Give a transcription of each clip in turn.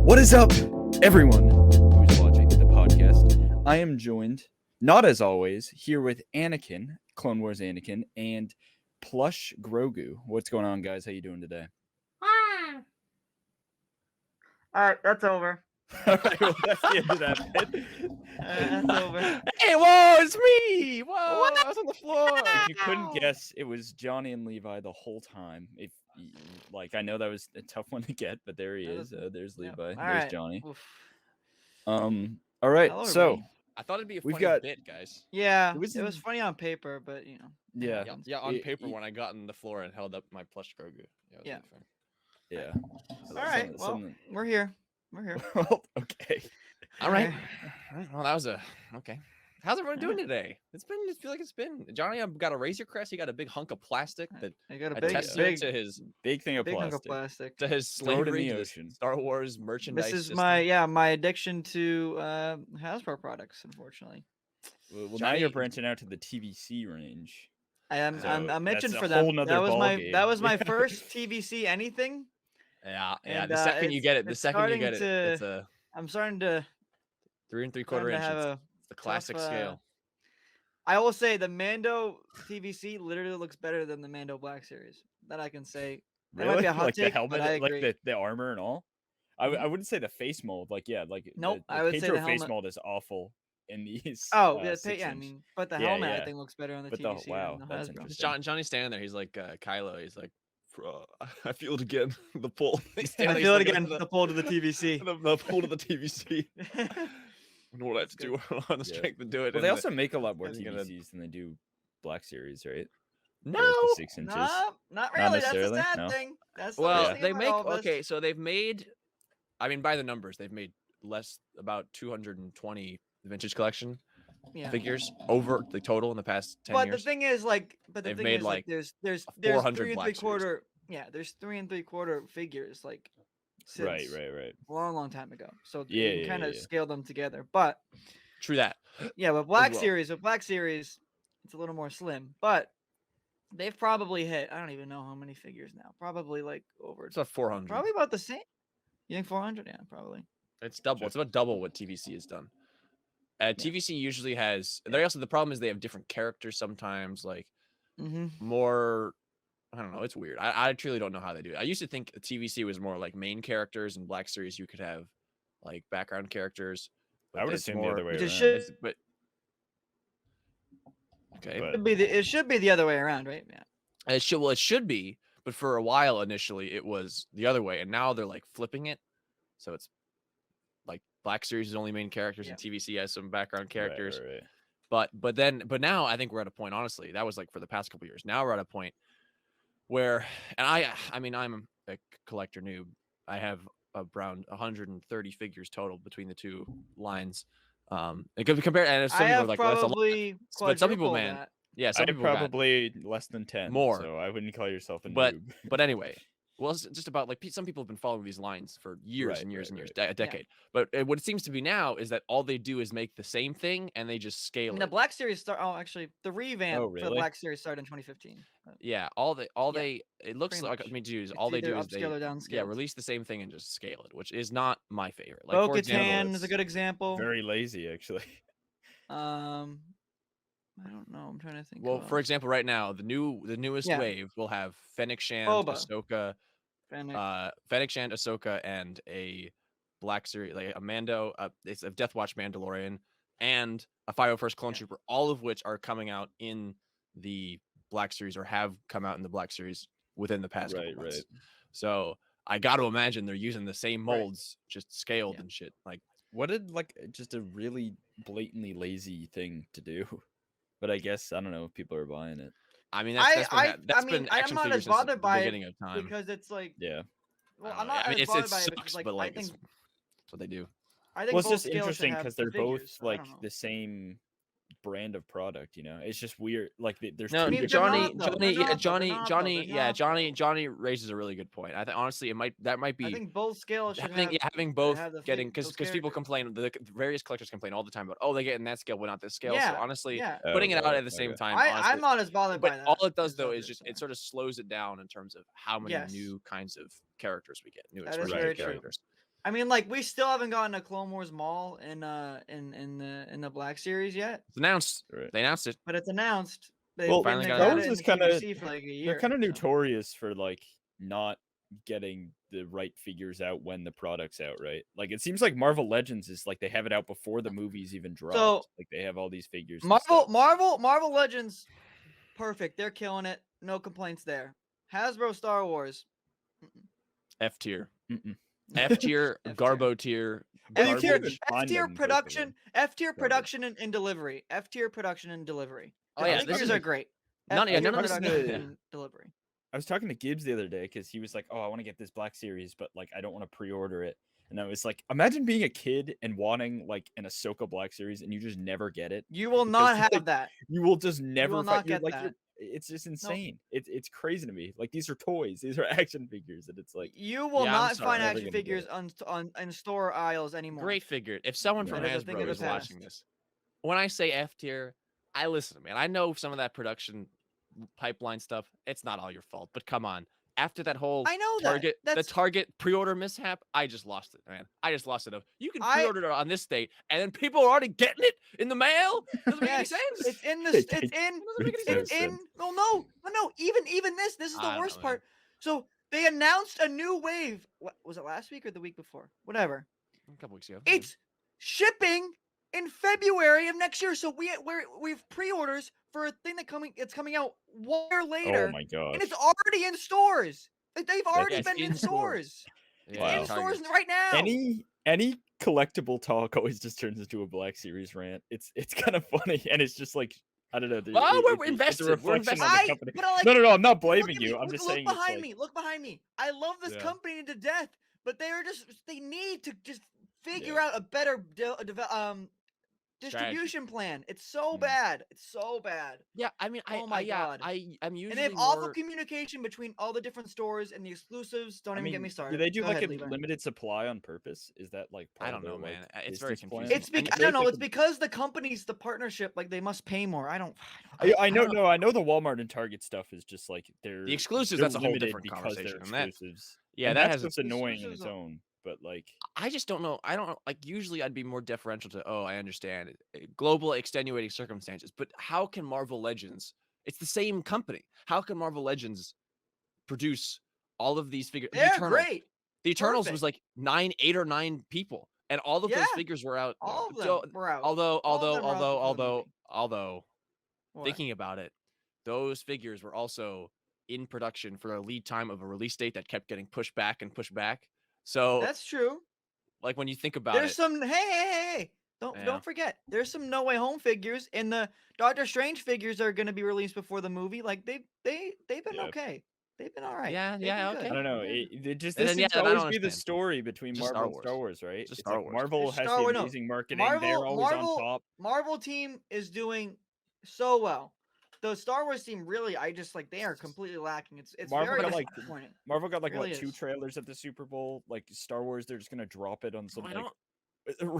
What is up, everyone who's watching the podcast? I am joined, not as always, here with Anakin, Clone Wars Anakin, and Plush Grogu. What's going on, guys? How you doing today? All right, that's over. All right, well, that's the end of that bit. That's over. Hey, whoa, it's me! Whoa, I was on the floor. If you couldn't guess, it was Johnny and Levi the whole time. I know that was a tough one to get, but there he is. There's Levi. There's right. Johnny. Oof. All right. Hello, So everybody. I thought it'd be a We've funny got- bit, guys. Yeah, It was it was funny on paper, but you know. yeah, Yeah, on It- paper it- when I got on the floor and held up my plush Grogu. It was Yeah. really fun. yeah. All right, well, we're here. We're here. Okay. All right. Okay. All right. Well, that was okay. How's everyone doing today? I feel like it's been Johnny. I've got a Razor Crest. He got a big hunk of plastic that I got a a big, testament to his Big thing of big hunk of plastic. plastic. to his Throw it in slavery the to ocean. Star Wars merchandise. This is system. my addiction to Hasbro products, unfortunately. Well, now Johnny- you're branching out to the TVC range. I'm So I'm itching that's for a them. whole nother That was ball my game. that was my first TVC anything. Yeah. And, The second you it's- get it, it's starting it's a I'm starting to 3 3/4 starting to inch. have It's a the classic tough, scale. I will say the Mando TVC literally looks better than the Mando Black Series. That I can say. That might Really? be a hot Like take, the helmet, but I like agree. the armor and all. I wouldn't say the face mold. Like Nope, the I would say Pedro the face helmet. mold is awful in these. Oh, yeah, 6 I inch. mean, but the Yeah, helmet yeah. I think looks better on the But the- TVC wow, than the that's Hasbro. interesting. Johnny's standing there. He's like Kylo. He's like, I feel it again. The pull. He's I standing there, feel it he's looking again. at The pull to the TVC. the pull to the TVC. I know what I have That's to do on the Yeah. strength to do it. Well, they and also make a lot more and gonna- TVCs than they do Black Series, right? no. For, like, the 6 inches. No, not really. That's the necessarily, sad no. thing. That's the Well, worst thing they about make all this. okay. So they've made. I mean, by the numbers, they've made about 220 vintage collection Yeah. figures over the total in the past 10 But years. the thing is, like, They've made, there's 400 3 Black Series. 3/4. Yeah, there's 3 3/4 figures, like, Right. since Right. a long time ago. So Yeah, you can kind of yeah. scale them together. But True that. yeah, with Black well. Series, it's a little more slim. But they've probably hit. I don't even know how many figures now. Probably like over. It's about 400. Probably about the same. You think 400? Yeah, probably. It's double. It's about double what TVC has done. TVC usually has. They also the problem is they have different characters sometimes. Like Mm-hmm. more. I don't know. It's weird. I truly don't know how they do it. I used to think TVC was more like main characters, and Black Series you could have like background characters. I would it's assume the other way It around. just should- But okay, But- It should be the other way around, right? Yeah. it should. Well, it should be. But for a while initially, it was the other way, and now they're like flipping it. So it's like Black Series is only main characters, and TVC has some background characters. Right. But now I think we're at a point. Honestly, that was like for the past couple years. Now we're at a point where, and I mean, I'm a collector noob. I have around 130 figures total between the two lines. It could be compared, and some I people are have like, well, that's a lot. probably But some people, quadruple man, that. yeah, I some had people got- probably less than 10 More. so I wouldn't call yourself a But- noob. But anyway, well, it's just about like some people have been following these lines for years Right, and years right, and years, right. a decade. But what it seems to be now is that all they do is make the same thing and they just scale And it. the Black Series actually, the revamp for the really? Black Series started in 2015. Yeah, it looks pretty like much. I mean, Jews. It's All they either do is they upscale or downscale. release the same thing and just scale it, which is not my favorite. Like for Bo-Katan example, is a good example. Very lazy, actually. I don't know. I'm trying to think. well, who for else. example, right now the newest Yeah. wave will have Fennec Shand, Boba. Ahsoka, Fennec. Fennec Shand, Ahsoka, and a Black Series like a Mando. It's a Death Watch Mandalorian and a 501st Clone Yeah. Trooper, all of which are coming out in the Black Series or have come out in the Black Series within the past couple Right, months. right. So I got to imagine they're using the same Right. molds, just scaled Yeah. and shit. Like What did just a really blatantly lazy thing to do? But I guess I don't know if people are buying it. I mean, I that's mean, been I'm action not figures as since bothered the by it beginning of time. because it's like, Yeah. well, I I'm don't know. not I mean, as it bothered by it sucks, because like but like I it's think what they do. I think Well, it's both just scales should interesting have because the they're both figures, so I like don't know. the same brand of product. You know, it's just weird. Like there's No, two mean, they're different Johnny, not, though. Johnny, They're yeah, not, though. Johnny, They're not, though. Johnny, They're yeah, not, Johnny, though. Johnny raises a really good point. I think honestly, that might be I think both scales should having have. having both have the getting those because people characters. complain, the various collectors complain all the time about they get in that scale but not this scale. So Yeah, honestly, yeah. putting it out Oh, at the same okay. time, I'm honestly, not as bothered by but that. all it does as though is others just are. it sort of slows it down in terms of how many Yes. new kinds of characters we get, new That is expressions very of true. characters. I mean, like we still haven't gotten a Clone Wars Mall in the Black Series yet, It's announced. Right. They announced it. but it's announced. Well, finally they've got had it. it in Those the is kinda- QVC for like a year. They're kind of so. notorious for like not getting the right figures out when the product's out, right? Like it seems like Marvel Legends is like they have it out before the movies even dropped. Like they have all these figures. and stuff. Marvel Legends, perfect. They're killing it. No complaints there. Hasbro Star Wars, F tier. Mm-mm. F tier. F tier. Garbo tier. Well, you F can't tier, even Garbage. find F tier them, both of production, them. F tier Garbage. production and delivery. F tier production and delivery. Oh, The yeah, this figures is- are great. None- yeah, F-tier none of this- production yeah. and delivery. I was talking to Gibbs the other day because he was like, "Oh, I want to get this Black Series, but like I don't want to pre-order it." And I was like, "Imagine being a kid and wanting like an Ahsoka Black Series, and you just never get it. You will Because, not like, have that. You will just never will fi- not you're get like that. you're- It's just insane. It's crazy to me. Like these are toys. These are action figures, and it's like You will Yeah, I'm not sorry. find Never action gonna get figures on in store aisles anymore. Great figure. If someone Yeah. from That is a thing Hasbro of the is watching past. this, when I say F tier, I listen, man. I know some of that production pipeline stuff. It's not all your fault, but come on. After that whole I know that. Target, the That's Target pre-order mishap, I just lost it, man. I just lost it. You can I- pre-order it on this date, and then people are already getting it in the mail. Doesn't make any yes, sense. it's in the It it's in Doesn't make any makes no sense. it's in sense. no even this is I the don't worst know, man. part. So they announced a new wave. What was it, last week or the week before? Whatever. A couple weeks ago. It's shipping in February of next year. So we've pre-orders for a thing it's coming out 1 year later, Oh my gosh. and it's already in stores. Like they've already Yes, been in in stores. stores. Yeah, Wow. In stores Targets. right now. Any collectible talk always just turns into a Black Series rant. It's kind of funny, and it's just like I don't know. Well, we're it's a invested. We're reflection on invested. the company. But I like, No, I'm not look blaming at me, you. I'm look- just look saying it's behind like me. Look behind me. I love this Yeah. company to death, but they need to just figure Yeah. out a better distribution plan. It's so Mm. bad. It's so bad. Yeah, I mean, Oh my God. I'm usually And they have awful more. communication between all the different stores and the exclusives. Don't I even mean, get me started. do they do Go like ahead, a Levi. limited supply on purpose? Is that like part I of don't know, their, man. like, It's very business confusing. plan? It's And because I feel I don't know. like It's because the company's the partnership. Like they must pay more. I don't. I know. don't No, I know the Walmart and Target stuff is just like The exclusives, they're that's a whole limited different because conversation. they're And that, exclusives. yeah, And that that's has. just annoying in exclusives its are- own. But like, I just don't know. I don't know. Like, usually I'd be more deferential to, oh, I understand global extenuating circumstances. But how can Marvel Legends? It's the same company. How can Marvel Legends produce all of these figures? They're great. The Eternals was Perfect. like 8 or 9 people, and all of those Yeah, figures were out. All of them So, were out. although, All of them were out before the movie. What? thinking about it, those figures were also in production for a lead time of a release date that kept getting pushed back and pushed back. So, That's true. like when you think about There's it, some hey. Yeah. Don't forget. There's some No Way Home figures, and the Doctor Strange figures are going to be released before the movie. Like they've been Yeah. okay. They've been all right. Yeah, They've yeah, been okay. I good. don't know. Yeah. It just And this then, seems to yeah, then I always don't be the understand. story between Just Marvel Star and Star Wars. Wars, right? Just It's Star like Wars. Marvel It's has Star the Wars, no. amazing marketing. They're always on top. Marvel team is doing so well. The Star Wars team really, I just like they are completely lacking. It's Marvel very got, like, disappointing. Marvel got like Really what 2 is. trailers at the Super Bowl. Like Star Wars, they're just gonna drop it on some I like don't.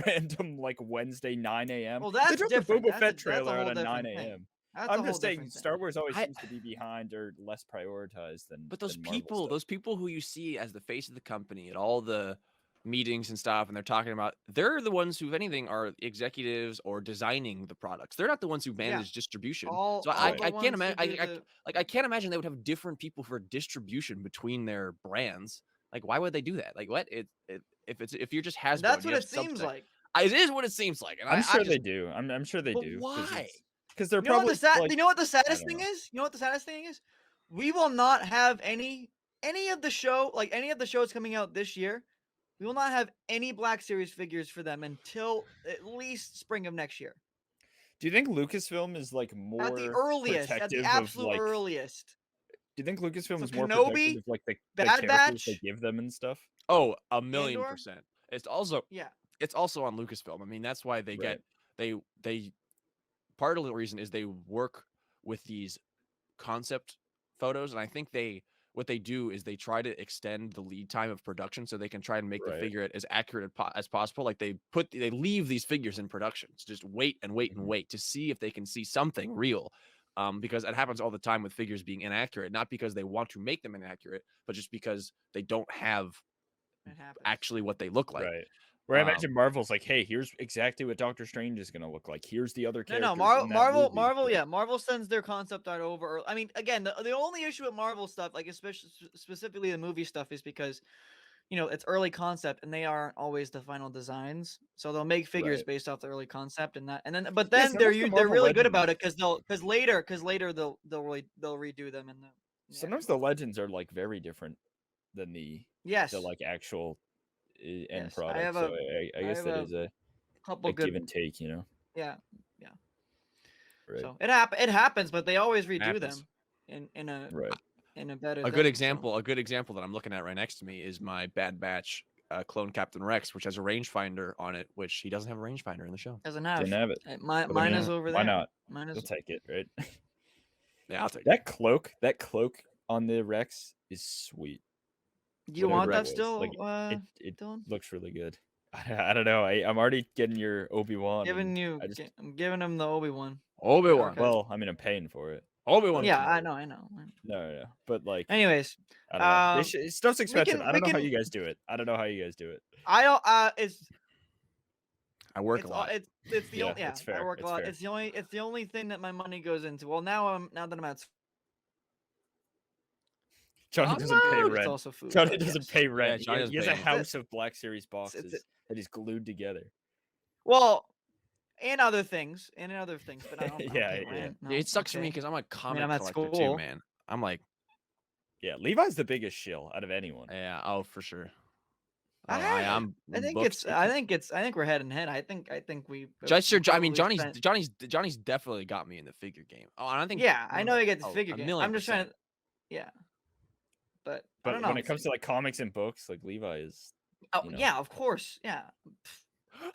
random like Wednesday 9 a.m. Well, they that's dropped different. the Boba That's Fett a trailer whole out at 9 different thing. a.m. That's I'm a whole just saying different thing. Star Wars always I- seems to be behind or less prioritized than. But those than Marvel people, stuff. those people who you see as the face of the company at all the meetings and stuff, and they're talking about, they're the ones who, if anything, are executives or designing the products. They're not the ones who manage distribution. All So the I can't ones who imagine. do the- I can't imagine they would have different people for distribution between their brands. Like, why would they do that? Like, what? If you're just Hasbro, That's and you what have it seems subset- like. It is what it seems like. And I'm I sure just, they do. I'm sure they But do. why? Because they're You know what probably the like, you know what the saddest don't thing know. is? You know what the saddest thing is? We will not have any of the show, like any of the shows coming out this year. We will not have any Black Series figures for them until at least spring of next year. Do you think Lucasfilm is like more At the earliest, at protective the absolute of like? earliest. Do you think Lucasfilm So is more Kenobi, protective of like the Bad characters they Batch- give them and stuff? oh, 1,000,000%. Andor? It's also Yeah. it's also on Lucasfilm. I mean, that's why they get they part of the reason is they work with these concept photos, and I think what they do is they try to extend the lead time of production so they can try and make the Right. figure as accurate as possible. Like they leave these figures in production to just wait and wait and Mhm. wait to see if they can see something real. Because it happens all the time with figures being inaccurate, not because they want to make them inaccurate, but just because they don't have It happens. actually what they look like. Right. Where I imagine Marvel's like, hey, here's exactly what Doctor Strange is gonna look like. Here's the other characters. No, Marvel sends their concept art over. I mean, again, the only issue with Marvel stuff, like especially specifically the movie stuff, is because it's early concept and they aren't always the final designs. So they'll make figures based off the early concept and but then they're really good about it because later they'll redo them and sometimes the legends are like very different than the like actual end product. I guess that is a couple give and take, Yeah. Right. So it happens, but they always redo them in a better. A good example that I'm looking at right next to me is my Bad Batch clone Captain Rex, which has a rangefinder on it, which he doesn't have a rangefinder in the show. Doesn't have it. Mine is over there. Why not? You'll take it, right? Yeah, I'll take that cloak. That cloak on the Rex is sweet. Do you want that still? Like, it looks really good. I don't know. I'm already getting your Obi-Wan. I'm giving him the Obi-Wan. Obi-Wan. Well, I mean, I'm paying for it. Obi-Wan. Yeah, I know. No. But like, anyways, I don't know. Stuff's expensive. I don't know how you guys do it. I work a lot. It's the only. Yeah, I work a lot. It's the only thing that my money goes into. Well, now that I'm at. Johnny doesn't pay rent. It's also food. Johnny doesn't pay rent. Yeah, he has a house of Black Series boxes that he's glued together. Well, and other things, but I don't. It sucks for me because I'm a comic collector too, man. I'm like, yeah, Levi's the biggest shill out of anyone. Yeah, oh for sure. I think we're head and head. I think we. I mean, Johnny's definitely got me in the figure game. Oh, and I think. Yeah, I know he gets the figure game. I'm just trying to. Yeah. But I don't know. When it comes to like comics and books, like Levi is. Yeah, of course. Yeah.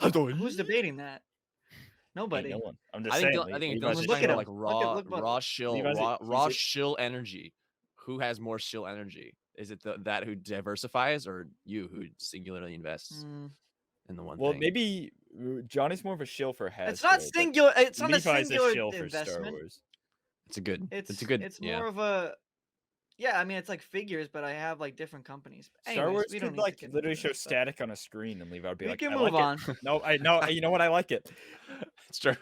Who's debating that? Nobody. No one. I'm just saying. I think Dylan's looking at like raw shill energy. Who has more shill energy? Is it that who diversifies, or you who singularly invests in the one thing? Well, maybe Johnny's more of a shill for Hasbro. It's not singular. It's not Levi's a singular shill investment. For Star Wars. It's more of a. Yeah, I mean it's like figures, but I have like different companies. Star Wars could like literally show static on a screen, and Levi would be like, "We can move on." No, I know. You know what? I like it. It's true.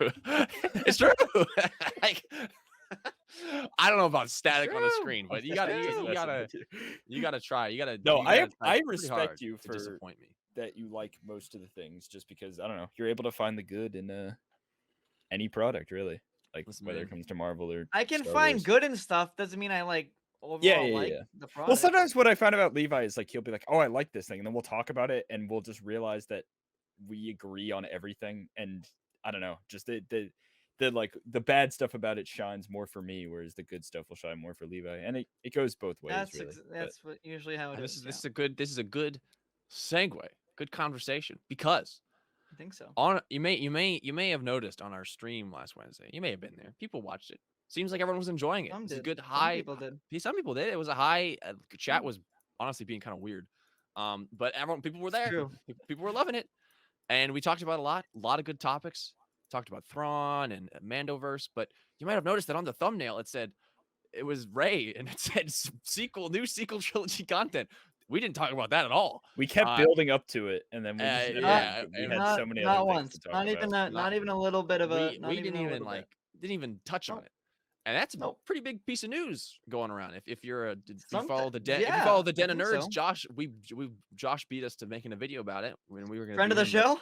It's true. Like, I don't know about static on the screen, but you gotta try. You gotta. No, I respect you for disappoint me. That you like most of the things, just because I don't know, you're able to find the good in any product, really. Like whether it comes to Marvel or I can Star find Wars. good in stuff. Doesn't mean I like. The product. Well, sometimes what I found about Levi is like he'll be like, "Oh, I like this thing," and then we'll talk about it, and we'll just realize that we agree on everything. And I don't know, just the bad stuff about it shines more for me, whereas the good stuff will shine more for Levi, and it goes both ways. That's usually how it is. This is a good segue, good conversation, because I think so. You may have noticed on our stream last Wednesday. You may have been there. People watched it. Seems like everyone was enjoying it. It's a good high. Some people did. It was a high. Chat was honestly being kind of weird. But people were there. People were loving it, and we talked about a lot of good topics. Talked about Thrawn and Mandoverse, but you might have noticed that on the thumbnail it was Rey, and it said new sequel trilogy content. We didn't talk about that at all. We kept building up to it, and then we had so many other things to talk about. Not even a little bit of a. We didn't even touch on it. And that's a pretty big piece of news going around. If you follow the Den of Nerds, so. Josh beat us to making a video about it when we were going to friend of the show.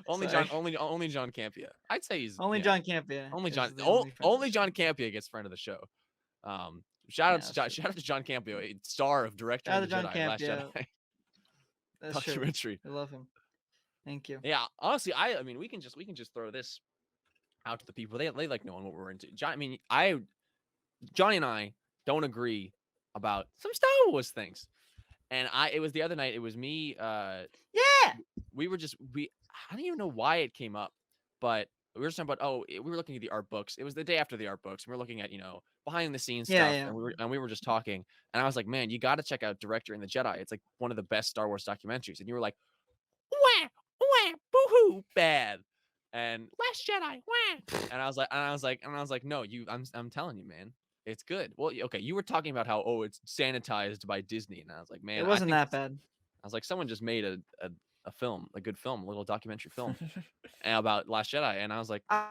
Only John Campia. I'd say he's John Campia. Only John Campia gets friend of the show. Shout out to John Campia, star of Director of the Jedi, Last Jedi. That's documentary. True. I love him. Thank you. Yeah, honestly, I mean, we can just throw this out to the people. They like knowing what we're into. Johnny and I don't agree about some Star Wars things. And it was the other night, it was me. We were I don't even know why it came up, but we were just talking about, we were looking at the art books. It was the day after the art books. And we were looking at, behind the scenes stuff. Yeah. And we were just talking. And I was like, man, you got to check out Director and the Jedi. It's like one of the best Star Wars documentaries. And you were like, wah, boo-hoo, bad. And Last Jedi, wah. And I was like, no, I'm telling you, man, It's good. Well, okay, you were talking about how it's sanitized by Disney, and I was like, man, It I wasn't think that bad. I was like, someone just made a film, a good film, a little documentary film about Last Jedi, and I was like, I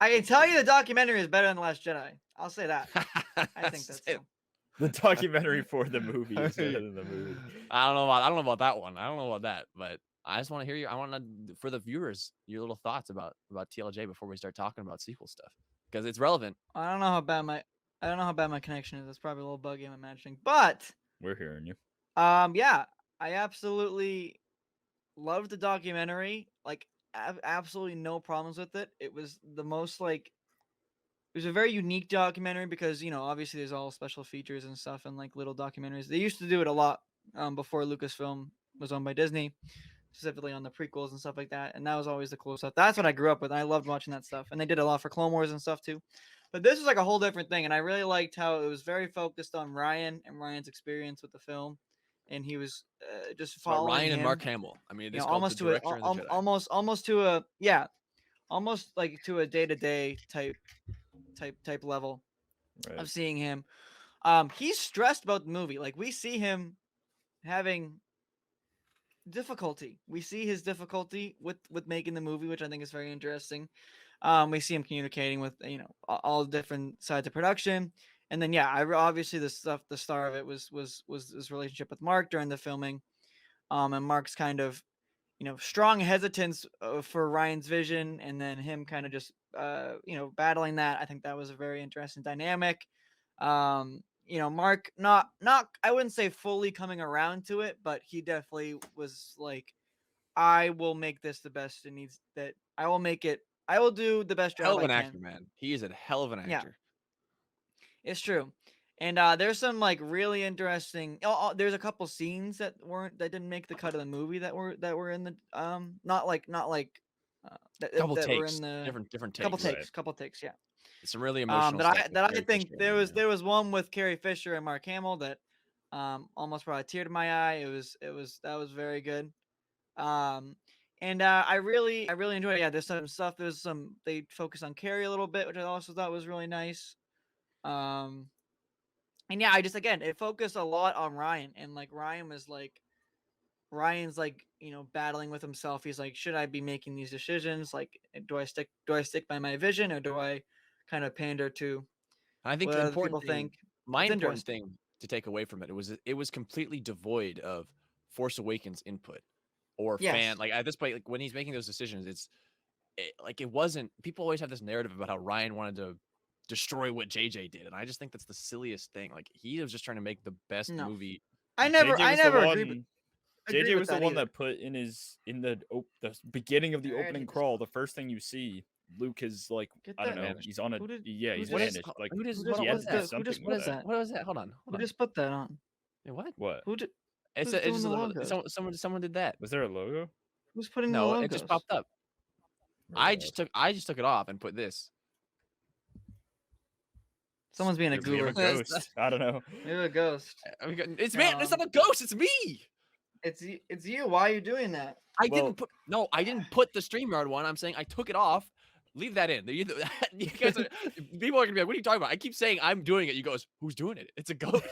can tell you the documentary is better than The Last Jedi. I'll say that. I think that's so. The documentary for the movie is better than the movie. I don't know about that one. I don't know about that, but I just want to hear I want to, for the viewers, your little thoughts about TLJ before we start talking about sequel stuff, because it's relevant. I don't know how bad my connection is. It's probably a little buggy, I'm imagining. But We're hearing you. yeah, I absolutely loved the documentary. Like, absolutely no problems with it. It was the most like, it was a very unique documentary because, you know, obviously there's all special features and stuff and like little documentaries. They used to do it a lot before Lucasfilm was owned by Disney, specifically on the prequels and stuff like that. And that was always the cool stuff. That's what I grew up with. And I loved watching that stuff. And they did a lot for Clone Wars and stuff too. But this was like a whole different thing. And I really liked how it was very focused on Ryan and Ryan's experience with the film. And he was just following Ryan and him, Mark Hamill. I mean, you it's know, called almost the to director and the Jedi. almost to a almost like to a day-to-day type level Right. of seeing him. He's stressed about the movie. Like, we see him having difficulty. We see his difficulty with making the movie, which I think is very interesting. We see him communicating with, you know, all different sides of production. And then obviously the star of it was his relationship with Mark during the filming. And Mark's kind of, you know, strong hesitance for Ryan's vision, and then him kind of just you know, battling that. I think that was a very interesting dynamic. You know, Mark not I wouldn't say fully coming around to it, but he definitely was like, I will make this the best it needs, that I will make it, I will do the best Hell job of I an can. actor, man. He is a hell of an Yeah. actor. It's true. And there's some like really interesting. There's a couple scenes that didn't make the cut of the movie that were in the not like that Couple that were takes, in the different couple takes. takes, couple takes, yeah. Some really emotional stuff. That I Carrie think Fisher, there was one with Carrie Fisher and Mark Hamill that almost brought a tear to my eye. That was very good. And I really enjoyed it. Yeah, there's some stuff. There's some, they focus on Carrie a little bit, which I also thought was really nice. And yeah, again, it focused a lot on Ryan, and like Ryan's like, you know, battling with himself. He's like, should I be making these decisions? Like, do I stick by my vision, or do I kind of pander to I think what the other important people thing, think? my It's important interesting. thing to take away from it was completely devoid of Force Awakens input or Yes. fan. Like at this point, like when he's making those decisions, it wasn't. People always have this narrative about how Ryan wanted to destroy what JJ did, and I just think that's the silliest thing. Like he was just trying to make the best No. movie. I never agreed with JJ was the one either. that put in the beginning of the Alright, opening he just- crawl. The first thing you see, Luke is like, Get I don't that know. vanished. He's on a Who did- yeah. who He's just- vanished. Like Who does who what just- he what had was to that? do who something just- with What is that. that? What was that? Hold on. Who just put that on? What? What Who did? It's Who's doing just the logos? someone did that. was there a logo? Who's putting the No, logos? it just popped up. I just took it off and put this. Someone's being a Maybe a goober. ghost. I don't know. Maybe a ghost. It's man. It's not a ghost. It's me. It's you. Why are you doing that? I Well- didn't put the StreamYard one. I'm saying I took it off. Leave that in. You guys people are gonna be like, what are you talking about? I keep saying I'm doing it. You goes, who's doing it? It's a ghost.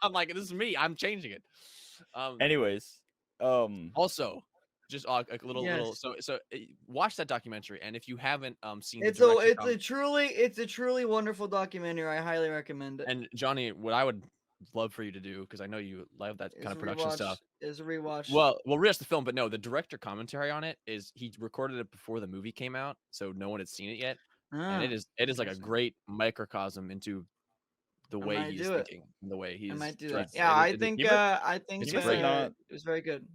I'm like, this is me. I'm changing it. Anyways, Also, just a little Yes. so watch that documentary, and if you haven't seen It's the a director it's a truly wonderful documentary. I highly recommend it. and Johnny, what I would love for you to do, because I know you love that kind of production stuff. Is a rewatch. Well, we'll rewatch the film, but no, the director commentary on it is he recorded it before the movie came out, so no one had seen it yet, and it is like a interesting. great microcosm into the I way might he's do it. thinking, and the way he's. I might do trying- that. Yeah, I it- think you ever- I think you must have not- it was very good.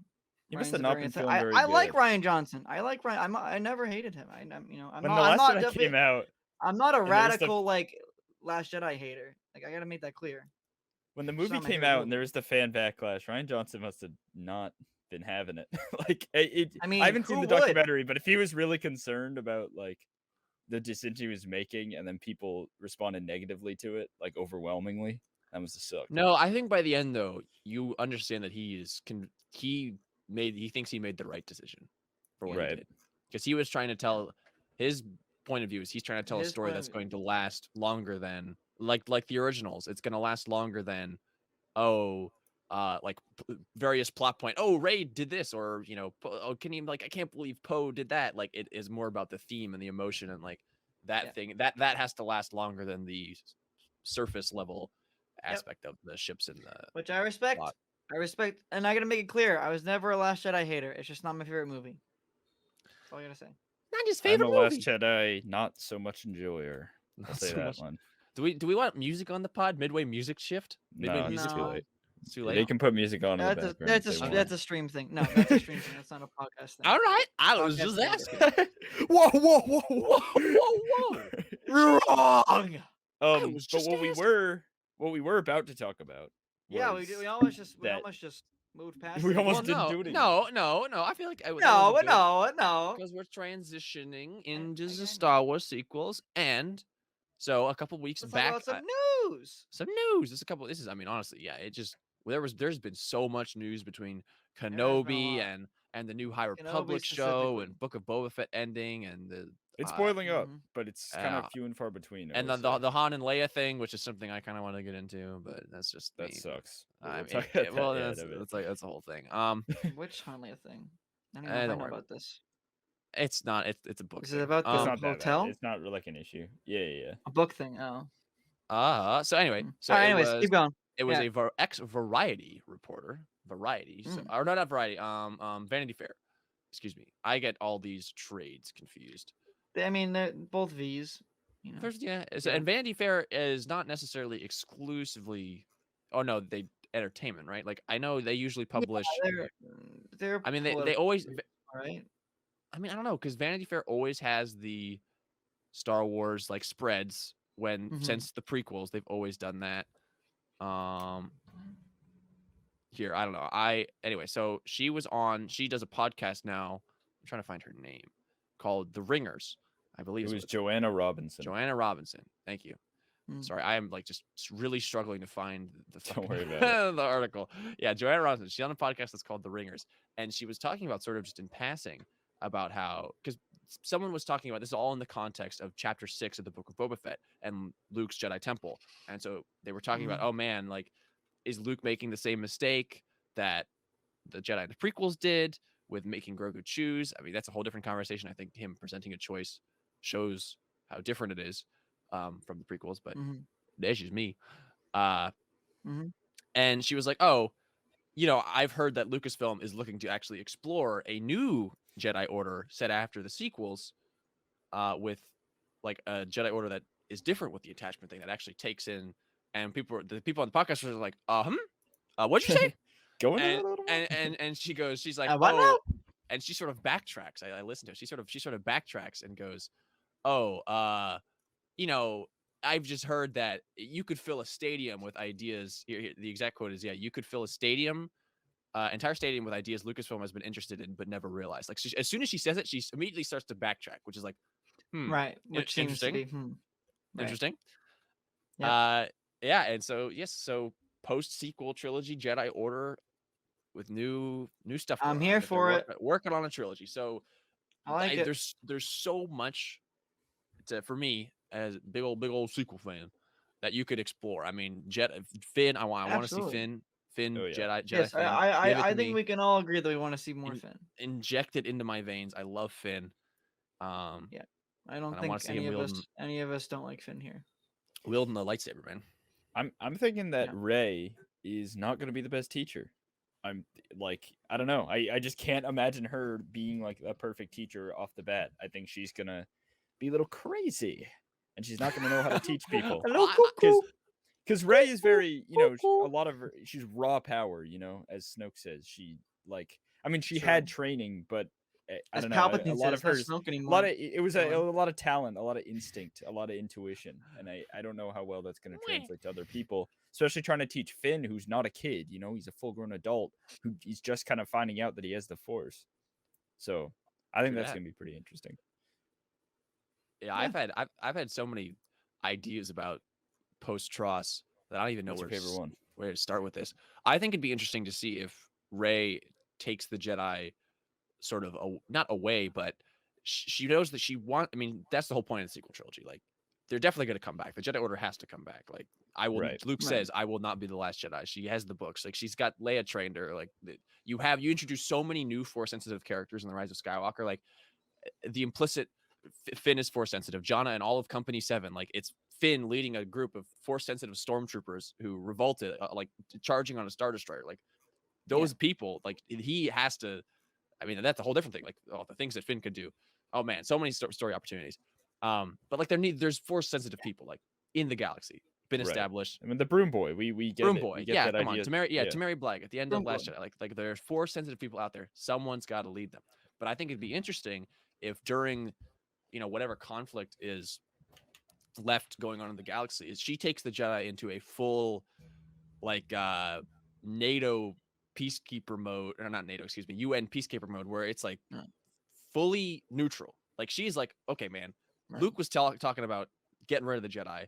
he must Ryan's have a not very been inte- feeling very I like good. Ryan Johnson. I like Ryan. I never hated him. I'm When not, the I'm Last not Jedi definitely, came out, I'm not a and there was the- radical like Last Jedi hater. Like, I gotta make that clear. when the It's movie not my came favorite out movie. and there was the fan backlash, Ryan Johnson must have not been having it. Like, I mean, I haven't seen who the would? documentary, but if he was really concerned about like the decision he was making, and then people responded negatively to it, like overwhelmingly, that must have sucked. No, I think by the end though, you understand that he thinks he made the right decision for what he Right. did, because he was trying to tell his point of view is he's trying to tell a His story point of that's view. going to last longer than like the originals. It's going to last longer than various plot point. Oh, Ray did this, or oh, can he like I can't believe Poe did that. Like it is more about the theme and the emotion and like that thing that has to last longer than the surface level aspect of the ships and the Which I respect. plot. I respect, and I gotta make it clear, I was never a Last Jedi hater. It's just not my favorite movie. That's all I gotta say. Not his I'm favorite a Last movie. Jedi, not so much enjoyer. I'll Not say so that much. one. Do we want music on the pod? Midway music shift? Midway No, music it's too No. late. It's too They late. can put music on in the background. That's a stream thing. No, that's a stream thing. That's not a podcast thing. All right. I was Podcast just thing. asking. Whoa, whoa, whoa, Whoa, whoa, whoa. Wrong. I was But just what we were about to talk about. Yeah, was we almost just moved past. We it. almost Well, didn't no, do it again. no. I feel like No. because we're transitioning into the again. Star Wars sequels, and so a couple weeks Let's back, talk about some news. some news. I mean, honestly, yeah, it just there's been so much news between been a Kenobi lot. and the new High Kenobi Republic show specifically. and Book of Boba Fett ending and the It's boiling up, Mhm. but it's kind of few and far between. and then the Han and Leia thing, which is something I kind of want to get into, but that's just that me. sucks. I mean, talk about well, that, yeah, that's in a bit. that's a whole thing. Which Hanley thing? I don't don't even know worry. about this. It's not. It's a book. Is thing. it about the It's not that hotel? bad. It's not like an issue. Yeah. A book thing. Oh. So anyway, so All right, it anyways, was keep going. it was Yeah. a ex-Variety reporter, Variety, so, or no, not Variety, Vanity Fair. Excuse me, I get all these trades confused. I mean, they're both V's. You know. First, and Vanity Fair is not necessarily exclusively. Oh no, they entertainment, right? Like I know they usually publish. They're. I mean, they always. Right. I mean, I don't know, because Vanity Fair always has the Star Wars like spreads since the prequels. They've always done that. Here, I don't know. Anyway, so she does a podcast now. I'm trying to find her name, called The Ringers, I believe. It was Joanna Robinson. Joanna Robinson. Thank you. Sorry, I am like just really struggling to find the Don't worry about the article. Yeah, Joanna Robinson. She's on a podcast that's called The Ringers, and she was talking about sort of just in passing about how, because someone was talking about this all in the context of Chapter 6 of the Book of Boba Fett and Luke's Jedi Temple, and so they were talking about, oh man, like, is Luke making the same mistake that the Jedi in the prequels did with making Grogu choose? I mean, that's a whole different conversation. I think him presenting a choice shows how different it is from the prequels, but that's just me. And she was like, oh, I've heard that Lucasfilm is looking to actually explore a new Jedi Order set after the sequels with like a Jedi Order that is different with the attachment thing that actually takes in, and the people on the podcast were like, what'd you say? and she's like, what now? And she sort of backtracks. I listened to her. She sort of backtracks and goes, oh, I've just heard that you could fill a stadium with ideas. Here, the exact quote is, you could fill a stadium, entire stadium with ideas Lucasfilm has been interested in but never realized. Like as soon as she says it, she immediately starts to backtrack, which is like, right, which seems to be interesting. Right. And so so post sequel trilogy Jedi Order with new stuff. I'm here for it. Working on a trilogy, so I like it. There's so much for me as a big old sequel fan that you could explore. I mean, Finn. I want to see Finn. Oh, yeah. Jedi. Yes, Finn. I think we can all agree that we want to see more Finn. Inject it into my veins. I love Finn. I don't think any of us don't like Finn here. Wielding the lightsaber, man. I'm thinking that Rey is not going to be the best teacher. I'm like, I don't know. I just can't imagine her being like a perfect teacher off the bat. I think she's gonna be a little crazy, and she's not gonna know how to teach people. Because Rey is very, she's raw power. As Snoke says, she had training, but I don't know. A lot of hers, it was a lot of talent, a lot of instinct, a lot of intuition, and I don't know how well that's going to translate to other people, especially trying to teach Finn, who's not a kid. He's a full-grown adult who he's just kind of finding out that he has the Force. So I think that's going to be pretty interesting. Yeah, I've had so many ideas about post-Tross that I don't even know where to start with this. I think it'd be interesting to see if Rey takes the Jedi sort of not away, but she knows that I mean, that's the whole point of the sequel trilogy. Like, they're definitely going to come back. The Jedi Order has to come back. Like, Right. Luke Right. says, I will not be the last Jedi. She has the books. Like, she's got Leia trained her. Like, you introduce so many new Force sensitive characters in the Rise of Skywalker. Like, the implicit Finn is Force sensitive. Jannah and all of Company 7. Like, it's Finn leading a group of Force sensitive stormtroopers who revolted, like charging on a Star Destroyer. Like, those people, like, he has to. I mean, that's a whole different thing. Like, the things that Finn could do. Oh man, so many story opportunities. But like, there's Force sensitive people like in the galaxy, been Right. established. I mean, the Broom Boy, we get Broom it. Boy, We get yeah, that come idea. on, Temeri Blag at the end of Broom Last Boy. Jedi. Like there's Force sensitive people out there. Someone's got to lead them. But I think it'd be interesting if during, whatever conflict is left going on in the galaxy, is she takes the Jedi into a full, like, NATO peacekeeper mode, or not NATO, excuse me, UN peacekeeper mode, where it's like fully neutral. Like, she's like, okay, man, Right. Luke was talking about getting rid of the Jedi,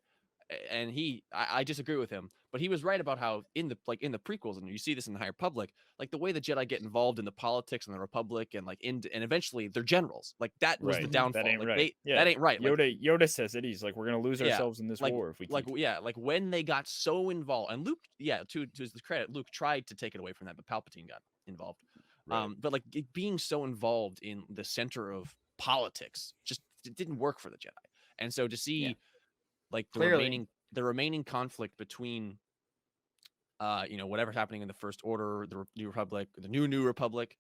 and I disagree with him, but he was right about how in the prequels, and you see this in the High Republic, like the way the Jedi get involved in the politics and the Republic, and like and eventually they're generals. Like, that was the Right. downfall. That ain't like, right. That ain't right. Like, Yoda says it. He's like, we're gonna lose Yeah, ourselves in this like, war if we keep. like when they got so involved, and Luke, to his credit, Luke tried to take it away from that, but Palpatine got involved. Right. But like, being so involved in the center of politics just it didn't work for the Jedi. And so to see like Clearly. the remaining conflict between whatever's happening in the First Order, the New Republic, the New Republic,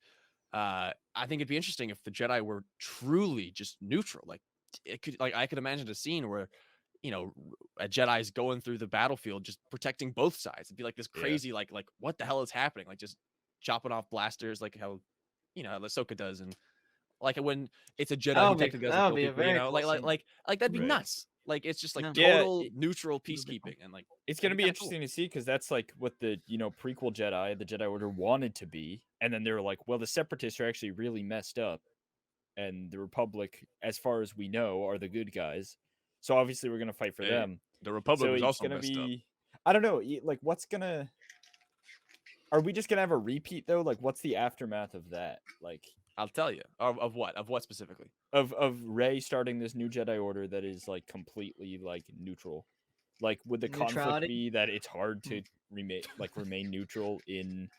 I think it'd be interesting if the Jedi were truly just neutral. Like, it could, like, I could imagine a scene where a Jedi's going through the battlefield just protecting both sides. It'd be like this crazy like what the hell is happening? Like, just chopping off blasters, like how Ahsoka does, and like when it's a Jedi who technically doesn't kill people, like that'd be Right. nuts. Like, it's just like Yeah. total neutral peacekeeping, and like It's gonna that'd be kinda cool. interesting to see, because that's like what the prequel Jedi, the Jedi Order, wanted to be, and then they were like, well, the Separatists are actually really messed up, and the Republic, as far as we know, are the good guys. So obviously we're gonna fight for Hey, them. The Republic So was it's also gonna messed up. be, I don't know, like, what's gonna. Are we just gonna have a repeat though? Like, what's the aftermath of that? Like, I'll tell you. Of what? Of what specifically? of Rey starting this new Jedi Order that is like completely like neutral. Like, would the conflict Neutrality? be that it's hard to remain neutral in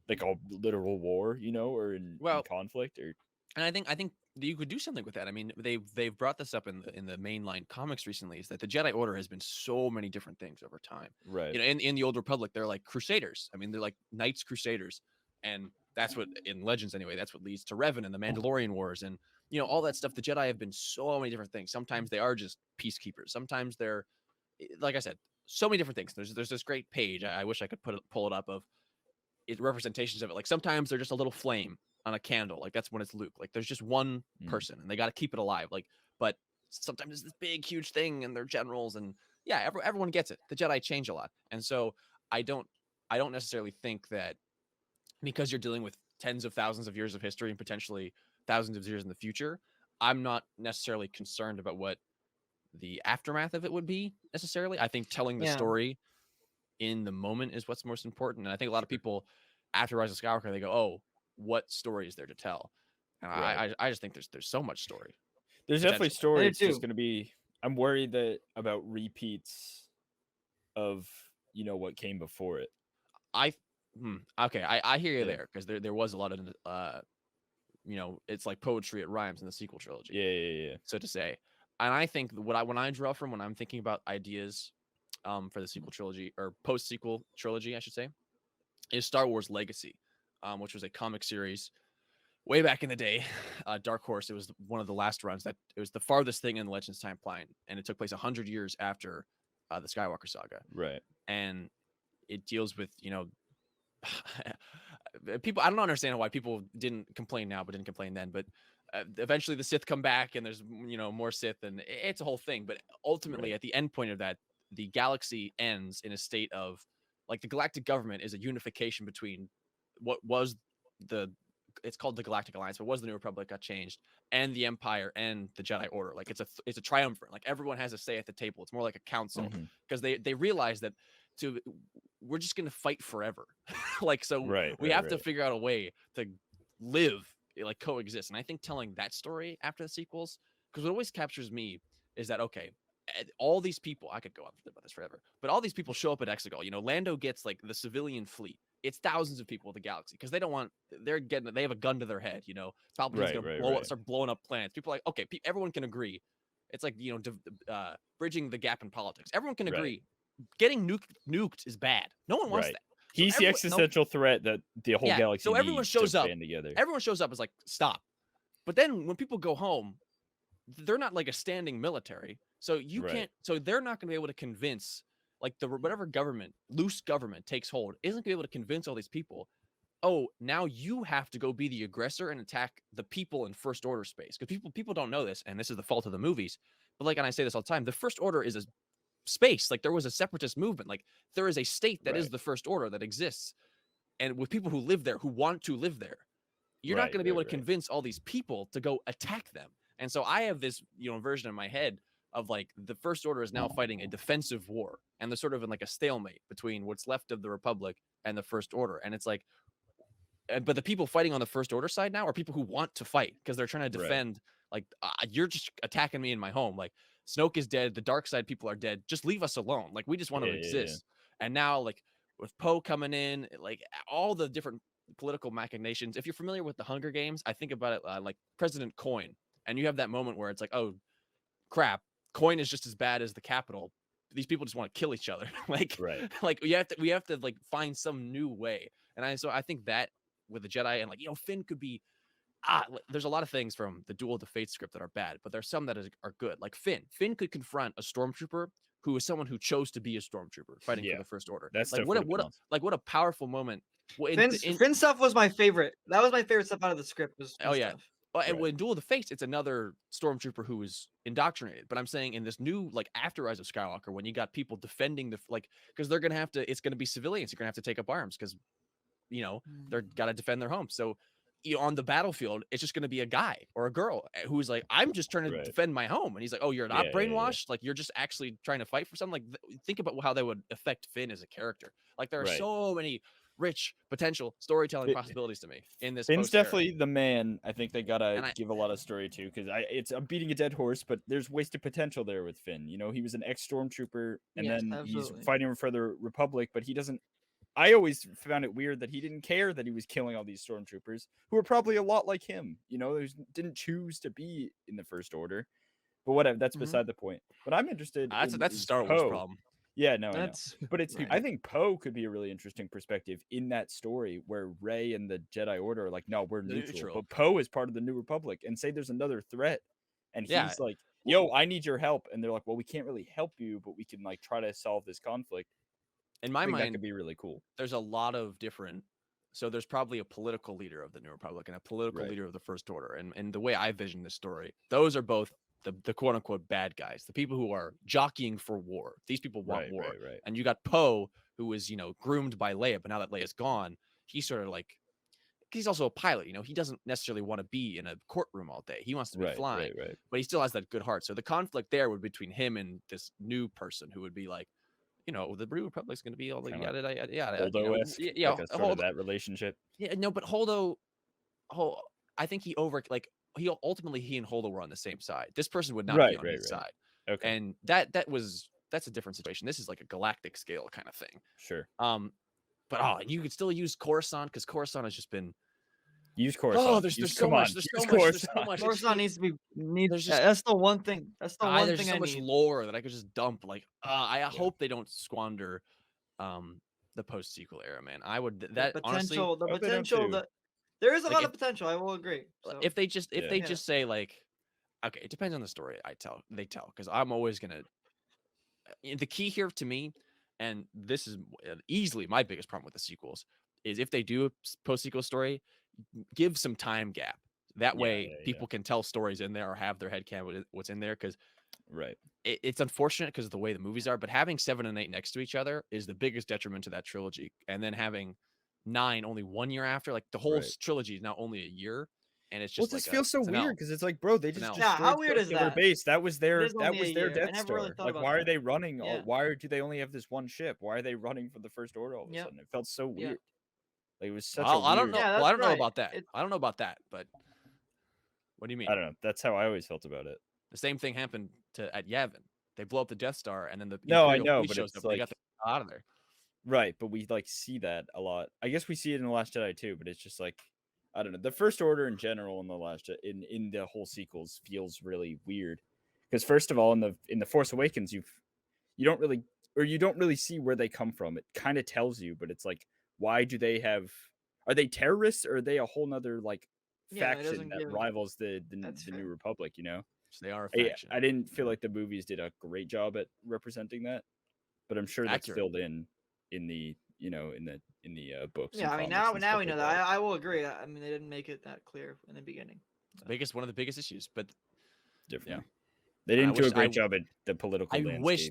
like a literal war, or in conflict, or And I think you could do something with that. I mean, they've brought this up in the mainline comics recently, is that the Jedi Order has been so many different things over time. right? In the Old Republic, they're like Crusaders. I mean, they're like Knights Crusaders, and that's what, in Legends anyway, that's what leads to Revan and the Mandalorian Wars, and all that stuff. The Jedi have been so many different things. Sometimes they are just peacekeepers. Sometimes they're, like I said, so many different things. There's this great page. I wish I could pull it up of representations of it. Like, sometimes they're just a little flame on a candle. Like, that's when it's Luke. Like, there's just one person and they got to keep it alive. Like, but sometimes it's this big, huge thing and they're generals, and everyone gets it. The Jedi change a lot. And so I don't necessarily think that because you're dealing with tens of thousands of years of history and potentially thousands of years in the future, I'm not necessarily concerned about what the aftermath of it would be necessarily. I think telling the story in the moment is what's most important. And I think a lot of people after Rise of Skywalker, they go, oh, what story is there to tell? And I just think there's so much story. There's definitely story. It's just too. going to be. I'm worried about repeats of what came before it. Okay, I hear you there, because there was a lot of it's like poetry, it rhymes in the sequel trilogy. Yeah. So to say, and I think when I draw from when I'm thinking about ideas for the sequel trilogy, or post sequel trilogy, I should say, is Star Wars Legacy, which was a comic series way back in the day. Dark Horse. It was one of the last runs that it was the farthest thing in the Legends timeline, and it took place 100 years after the Skywalker saga. Right. And it deals with people. I don't understand why people didn't complain now, but didn't complain then. But eventually the Sith come back, and there's more Sith, and it's a whole thing. But ultimately, at the end point of that, the galaxy ends in a state of, like, the galactic government is a unification between what was it's called the Galactic Alliance, but was the New Republic, got changed, and the Empire and the Jedi Order. Like, it's a triumvirate. Like, everyone has a say at the table. It's more like a council, because they realize that we're just going to fight forever. Like, so we have to figure out a way to live like coexist. And I think telling that story after the sequels, because what always captures me is that okay, all these people, I could go on about this forever, but all these people show up at Exegol. Lando gets like the civilian fleet. It's thousands of people of the galaxy because they have a gun to their head. Palpatine's gonna start blowing up planets. People are like, okay, everyone can agree. It's like bridging the gap in politics. Everyone can agree. Getting nuked is bad. No one wants that. So He's the existential threat that the whole galaxy so everyone needs shows to up. band together. Everyone shows up is like, stop. But then when people go home, they're not like a standing military. So you can't. So they're not going to be able to convince like whatever loose government takes hold isn't going to be able to convince all these people. Oh, now you have to go be the aggressor and attack the people in First Order space, because people don't know this, and this is the fault of the movies. But and I say this all the time, the First Order is a space. Like there was a separatist movement. Like there is a state that is the First Order that exists, and with people who live there, who want to live there. You're not going to be able to convince all these people to go attack them. And so I have this, version in my head of like the First Order is now fighting a defensive war, and they're sort of in like a stalemate between what's left of the Republic and the First Order. And it's like, but the people fighting on the First Order side now are people who want to fight because they're trying to defend. Like you're just attacking me in my home. Like Snoke is dead. The dark side people are dead. Just leave us alone. Like we just want to exist. And now like with Poe coming in, like all the different political machinations. If you're familiar with the Hunger Games, I think about it like President Coin, and you have that moment where it's like, oh crap, Coin is just as bad as the Capitol. These people just want to kill each other. like we have to like find some new way. And I think that with the Jedi and like Finn could be there's a lot of things from the Duel of the Fates script that are bad, but there's some that are good. Like Finn could confront a stormtrooper who is someone who chose to be a stormtrooper fighting for the First Order. That's like what a powerful moment. Finn stuff was my favorite. That was my favorite stuff out of the script. Was Finn stuff. And when Duel of the Fates, it's another stormtrooper who is indoctrinated. But I'm saying in this new, like after Rise of Skywalker, when you got people defending because they're gonna have to, it's gonna be civilians. You're gonna have to take up arms because, they're gotta defend their homes. So, on the battlefield, it's just gonna be a guy or a girl who's like, I'm just trying to defend my home, and he's like, oh, you're not brainwashed. Like you're just actually trying to fight for something. Like think about how that would affect Finn as a character. Like there are so many rich potential storytelling possibilities to me in this. Finn's definitely the man. I think they gotta give a lot of story to, because I'm beating a dead horse, but there's wasted potential there with Finn. He was an ex-stormtrooper, and then he's fighting for the Republic, but he doesn't. I always found it weird that he didn't care that he was killing all these stormtroopers who were probably a lot like him. Who didn't choose to be in the First Order. But whatever, that's beside the point. But I'm interested. That's a Star Wars problem. Yeah, no, I know. But I think Poe could be a really interesting perspective in that story where Rey and the Jedi Order are like, no, we're neutral. But Poe is part of the New Republic, and say there's another threat, and he's like, yo, I need your help. And they're like, well, we can't really help you, but we can like try to solve this conflict. In my mind, that could be really cool. There's a lot of different. So there's probably a political leader of the New Republic and a political leader of the First Order. And the way I vision this story, those are both the quote unquote bad guys, the people who are jockeying for war. These people want war. And you got Poe, who is, groomed by Leia, but now that Leia's gone, he's sort of like, he's also a pilot, he doesn't necessarily want to be in a courtroom all day. He wants to be flying, but he still has that good heart. So the conflict there would be between him and this new person who would be like, the Blue Republic's going to be all the Holdo-esque, that relationship. Yeah, no, but Holdo, I think he and Holdo were on the same side. This person would not be on his side. Okay, and that's a different situation. This is like a galactic scale kind of thing. Sure. But you could still use Coruscant, because Coruscant has just been. Use Coruscant. Oh, there's so much. There's so much. Coruscant needs to be. That's the one thing. That's the one thing. There's so much lore that I could just dump. Like, I hope they don't squander, the post-sequel era, man. I would. That honestly, the potential that there is a lot of potential. I will agree. So. If they just say like, okay, it depends on the story they tell, because I'm always gonna. The key here to me, and this is easily my biggest problem with the sequels, is if they do a post-sequel story, give some time gap. That way people can tell stories in there or have their headcanon what's in there, because it's unfortunate because of the way the movies are, but having 7 and 8 next to each other is the biggest detriment to that trilogy. And then having 9 only 1 year after, like the whole trilogy is now only a year, and it's just this feels so weird, because it's like, bro, they just how weird is that? Base. That was their Death Star. Like, why are they running? Why do they only have this one ship? Why are they running for the First Order all of a sudden? It felt so weird. Like it was such Well, a I don't weird. know. Yeah, Well, I that's don't know right. about that. It's- I don't know about that, but what do you mean? I don't know. That's how I always felt about it. The same thing happened at Yavin. They blow up the Death Star, and then the No, I Imperial know, fleet but shows it's up. And they got like the hell out of there. right, but we like see that a lot. I guess we see it in the Last Jedi too, but it's just like I don't know. The First Order in general in the Last in the whole sequels feels really weird because first of all, in the Force Awakens, you don't really see where they come from. It kind of tells you, but it's like why do they have? Are they terrorists or are they a whole nother like Yeah, it faction doesn't that give- rivals the That's New fair. Republic? You know, So they are a I, faction. I didn't feel like the movies did a great job at representing that, but I'm sure that's Accurate. filled in the in the books. Yeah, and I mean comics now and now stuff we know like that. I will agree. I mean they didn't make it that clear in the beginning. One of the biggest issues. But Definitely. They didn't do a wish- great job at the political I landscape. wish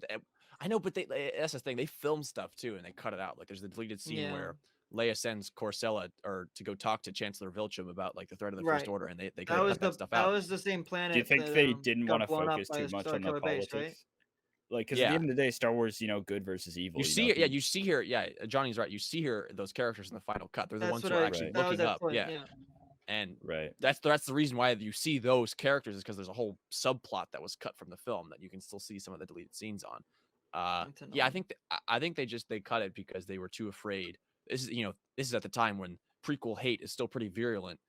I know, but that's the thing. They film stuff too, and they cut it out. Like there's the deleted scene Yeah. where Leia sends Corcella to go talk to Chancellor Vilchum about like the threat of the First Right. Order, and they That cut was that stuff out. was the same planet. Do you think that, they didn't got want to blown up focus by too a much Star on the Killer base, politics? right? Like, because at Yeah. the end of the day, Star Wars, good versus evil. You see, know? you see here, Johnny's right. You see here those characters in the final cut. They're the That's ones what who are I- actually Right. that was looking that up. point, Yeah. And Right. that's the reason why you see those characters is because there's a whole subplot that was cut from the film that you can still see some of the deleted scenes on. That's Yeah, I annoying. think they cut it because they were too afraid. This is at the time when prequel hate is still pretty virulent.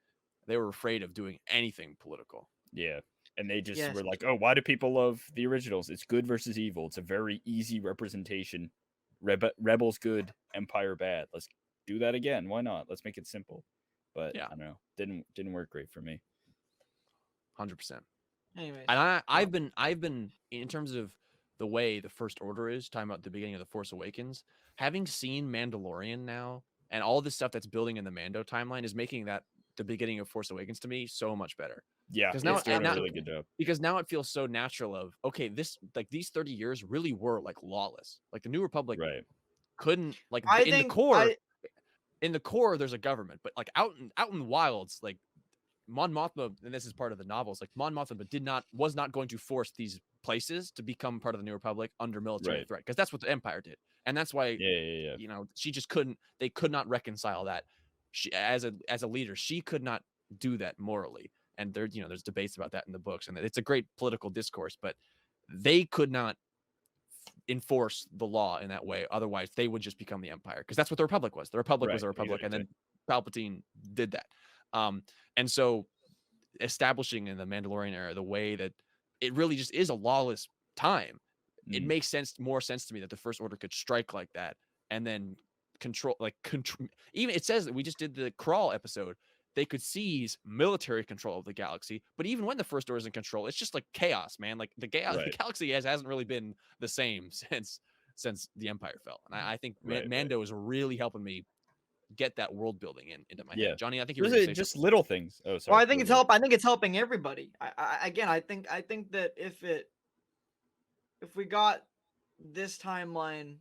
They were afraid of doing anything political. Yeah. And they just Yes. were like, oh, why do people love the originals? It's good versus evil. It's a very easy representation. Rebels good, Empire bad. Let's do that again. Why not? Let's make it simple. But Yeah. I don't know. Didn't work great for me. 100%. Anyways, And I've been in terms of the way the First Order is talking about the beginning of the Force Awakens, having seen Mandalorian now and all this stuff that's building in the Mando timeline is making that the beginning of Force Awakens to me so much better. Yeah, 'Cause now- it's doing and a now- really good job. Because now it feels so natural of okay, this like these 30 years really were like lawless. Like the New Republic Right. couldn't like I in think the core in the core there's a government, but like out in the wilds, like Mon Mothma, and this is part of the novels, like Mon Mothma was not going to force these places to become part of the New Republic under military Right. threat, because that's what the Empire did. And that's why Yeah. she just they could not reconcile that. She as a leader, she could not do that morally. And there's debates about that in the books, and it's a great political discourse, but they could not enforce the law in that way. Otherwise, they would just become the Empire, because that's what the Republic was. The Republic was Right, a Republic, and exactly. then Palpatine did that. And so establishing in the Mandalorian era the way that it really just is a lawless time, it Mm. makes more sense to me that the First Order could strike like that and then control. Even it says that we just did the Crawl episode. They could seize military control of the galaxy, but even when the First Order is in control, it's just like chaos, man. Like the Right. galaxy hasn't really been the same since the Empire fell. And I think Right. Mando is really helping me get that world building into my Yeah. head. Johnny, I think you were There's gonna say just something. little things. Oh, sorry. well, I think go it's ahead. I think it's helping everybody. I think that if we got this timeline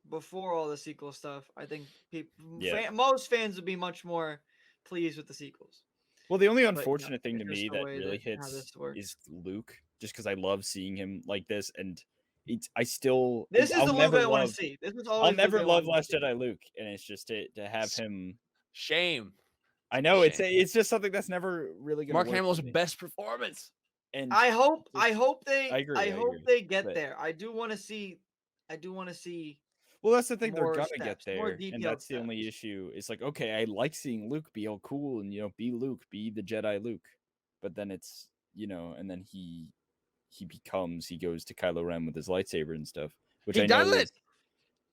before all the sequel stuff, I think Yeah. most fans would be much more pleased with the sequels. Well, the only no, unfortunate thing to it's just me the that way really that how hits this works. is Luke, just because I love seeing him like this, and I still This is I'll the Luke never I want love to see. This was I'll always Luke never I love wanted to Last see. Jedi Luke, and it's just to have him. Shame. I know it's Shame. just something that's never really gonna Mark work Hamill's for me. best performance. And I hope I agree, I hope agree, they get but- there. I do want to see well, that's the thing, they're more gonna steps, get more there, and detailed that's the only steps. issue. It's like, okay, I like seeing Luke be all cool and be Luke, be the Jedi Luke, but then it's and then he goes to Kylo Ren with his lightsaber and stuff, which He I know does it! is-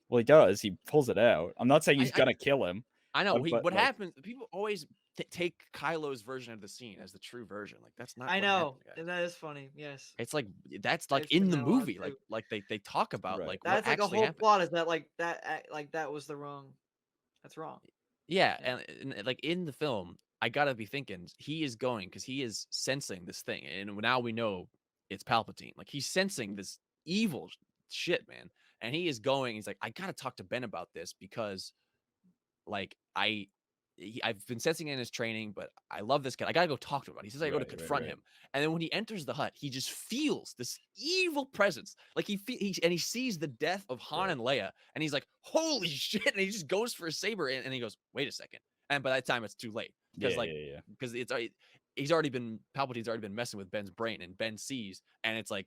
well, he does. He pulls it out. I'm not saying he's I- gonna kill him. I know. but, What like- happens? People always take Kylo's version of the scene as the true version. Like that's not. I what know, happened, guys. and that is funny. Yes, It's like that's like I've seen in the that a lot movie. too. Like they talk about Right. like that's what like a actually whole happened. plot. Is that that was the wrong? That's wrong. Yeah, Yeah. and like in the film, I gotta be thinking he is going because he is sensing this thing, and now we know it's Palpatine. Like he's sensing this evil shit, man, and he is going. He's like, I gotta talk to Ben about this because, like, I've been sensing it in his training, but I love this kid. I gotta go talk to him about it. He says I go to confront him, and then when he enters the hut, he just feels this evil presence. Like he sees the death of Han and Leia, and he's like, "Holy shit!" And he just goes for a saber, and he goes, "Wait a second!" And by that time, it's too late because because it's already Palpatine's already been messing with Ben's brain, and Ben sees, and it's like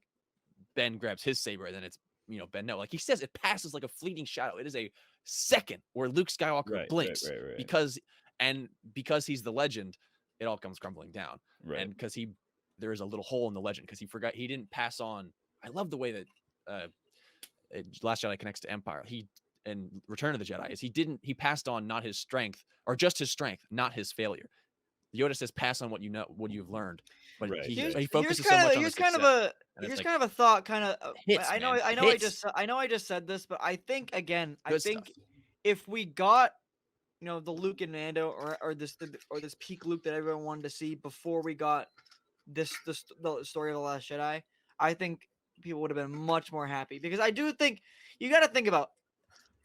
Ben grabs his saber, and then it's Ben. No, like he says, it passes like a fleeting shadow. It is a second where Luke Skywalker blinks because he's the legend, it all comes crumbling down. And because there is a little hole in the legend because he didn't pass on. I love the way that Last Jedi connects to Empire. And Return of the Jedi is he passed on not his strength or just his strength, not his failure. Yoda says, pass on what you've learned, but he focuses so much on here's kind of a thought. I know I just said this, but I think again, if we got the Luke and Mando or this peak Luke that everyone wanted to see before we got the story of the Last Jedi, I think people would have been much more happy, because I do think you got to think about,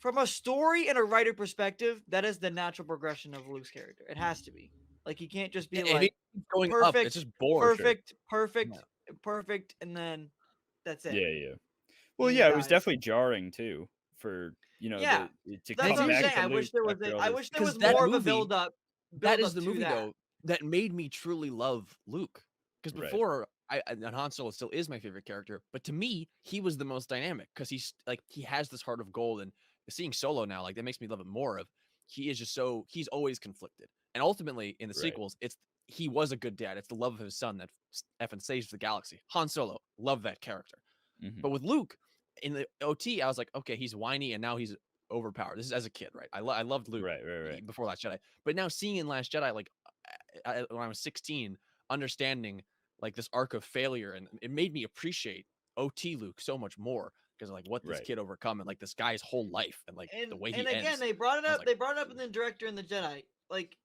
from a story and a writer perspective, that is the natural progression of Luke's character. It has to be. Like, he can't just be like going perfect, up. It's just bored. Perfect, and then that's it. Yeah. Well, it was definitely jarring too for to that's come what I'm back saying. to I wish there was that more movie, of a build up. That is the movie though that made me truly love Luke. Because before, and Han Solo still is my favorite character, but to me, he was the most dynamic because he has this heart of gold, and seeing Solo now, like, that makes me love it more. He is just he's always conflicted, and ultimately in the sequels, he was a good dad. It's the love of his son that effing saves the galaxy. Han Solo, love that character. But with Luke in the OT, I was like, okay, he's whiny and now he's overpowered. This is as a kid, right? I loved Luke before Last Jedi, but now seeing in Last Jedi, like when I was 16, understanding like this arc of failure, and it made me appreciate OT Luke so much more, because like what this kid overcome, and like this guy's whole life, and like the way he ends. And again, they brought it up. They brought it up in the director and the Jedi. Like,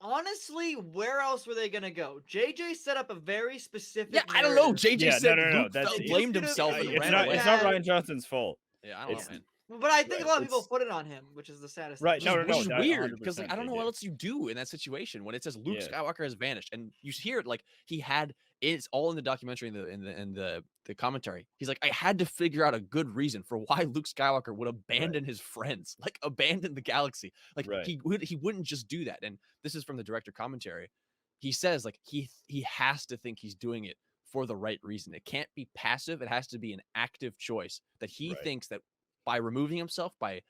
honestly, where else were they gonna go? JJ set up a very specific. Yeah, I don't know. JJ said Luke blamed himself and ran away. It's not Rian Johnson's fault. Yeah, I don't know, man. But I think a lot of people put it on him, which is the saddest. Which is weird, because like I don't know what else you do in that situation when it says Luke Skywalker has vanished, and you hear it like it's all in the documentary, in the commentary. He's like, I had to figure out a good reason for why Luke Skywalker would abandon his friends, like abandon the galaxy. Like he wouldn't just do that. And this is from the director commentary. He says like he has to think he's doing it for the right reason. It can't be passive. It has to be an active choice that he thinks that by removing himself, by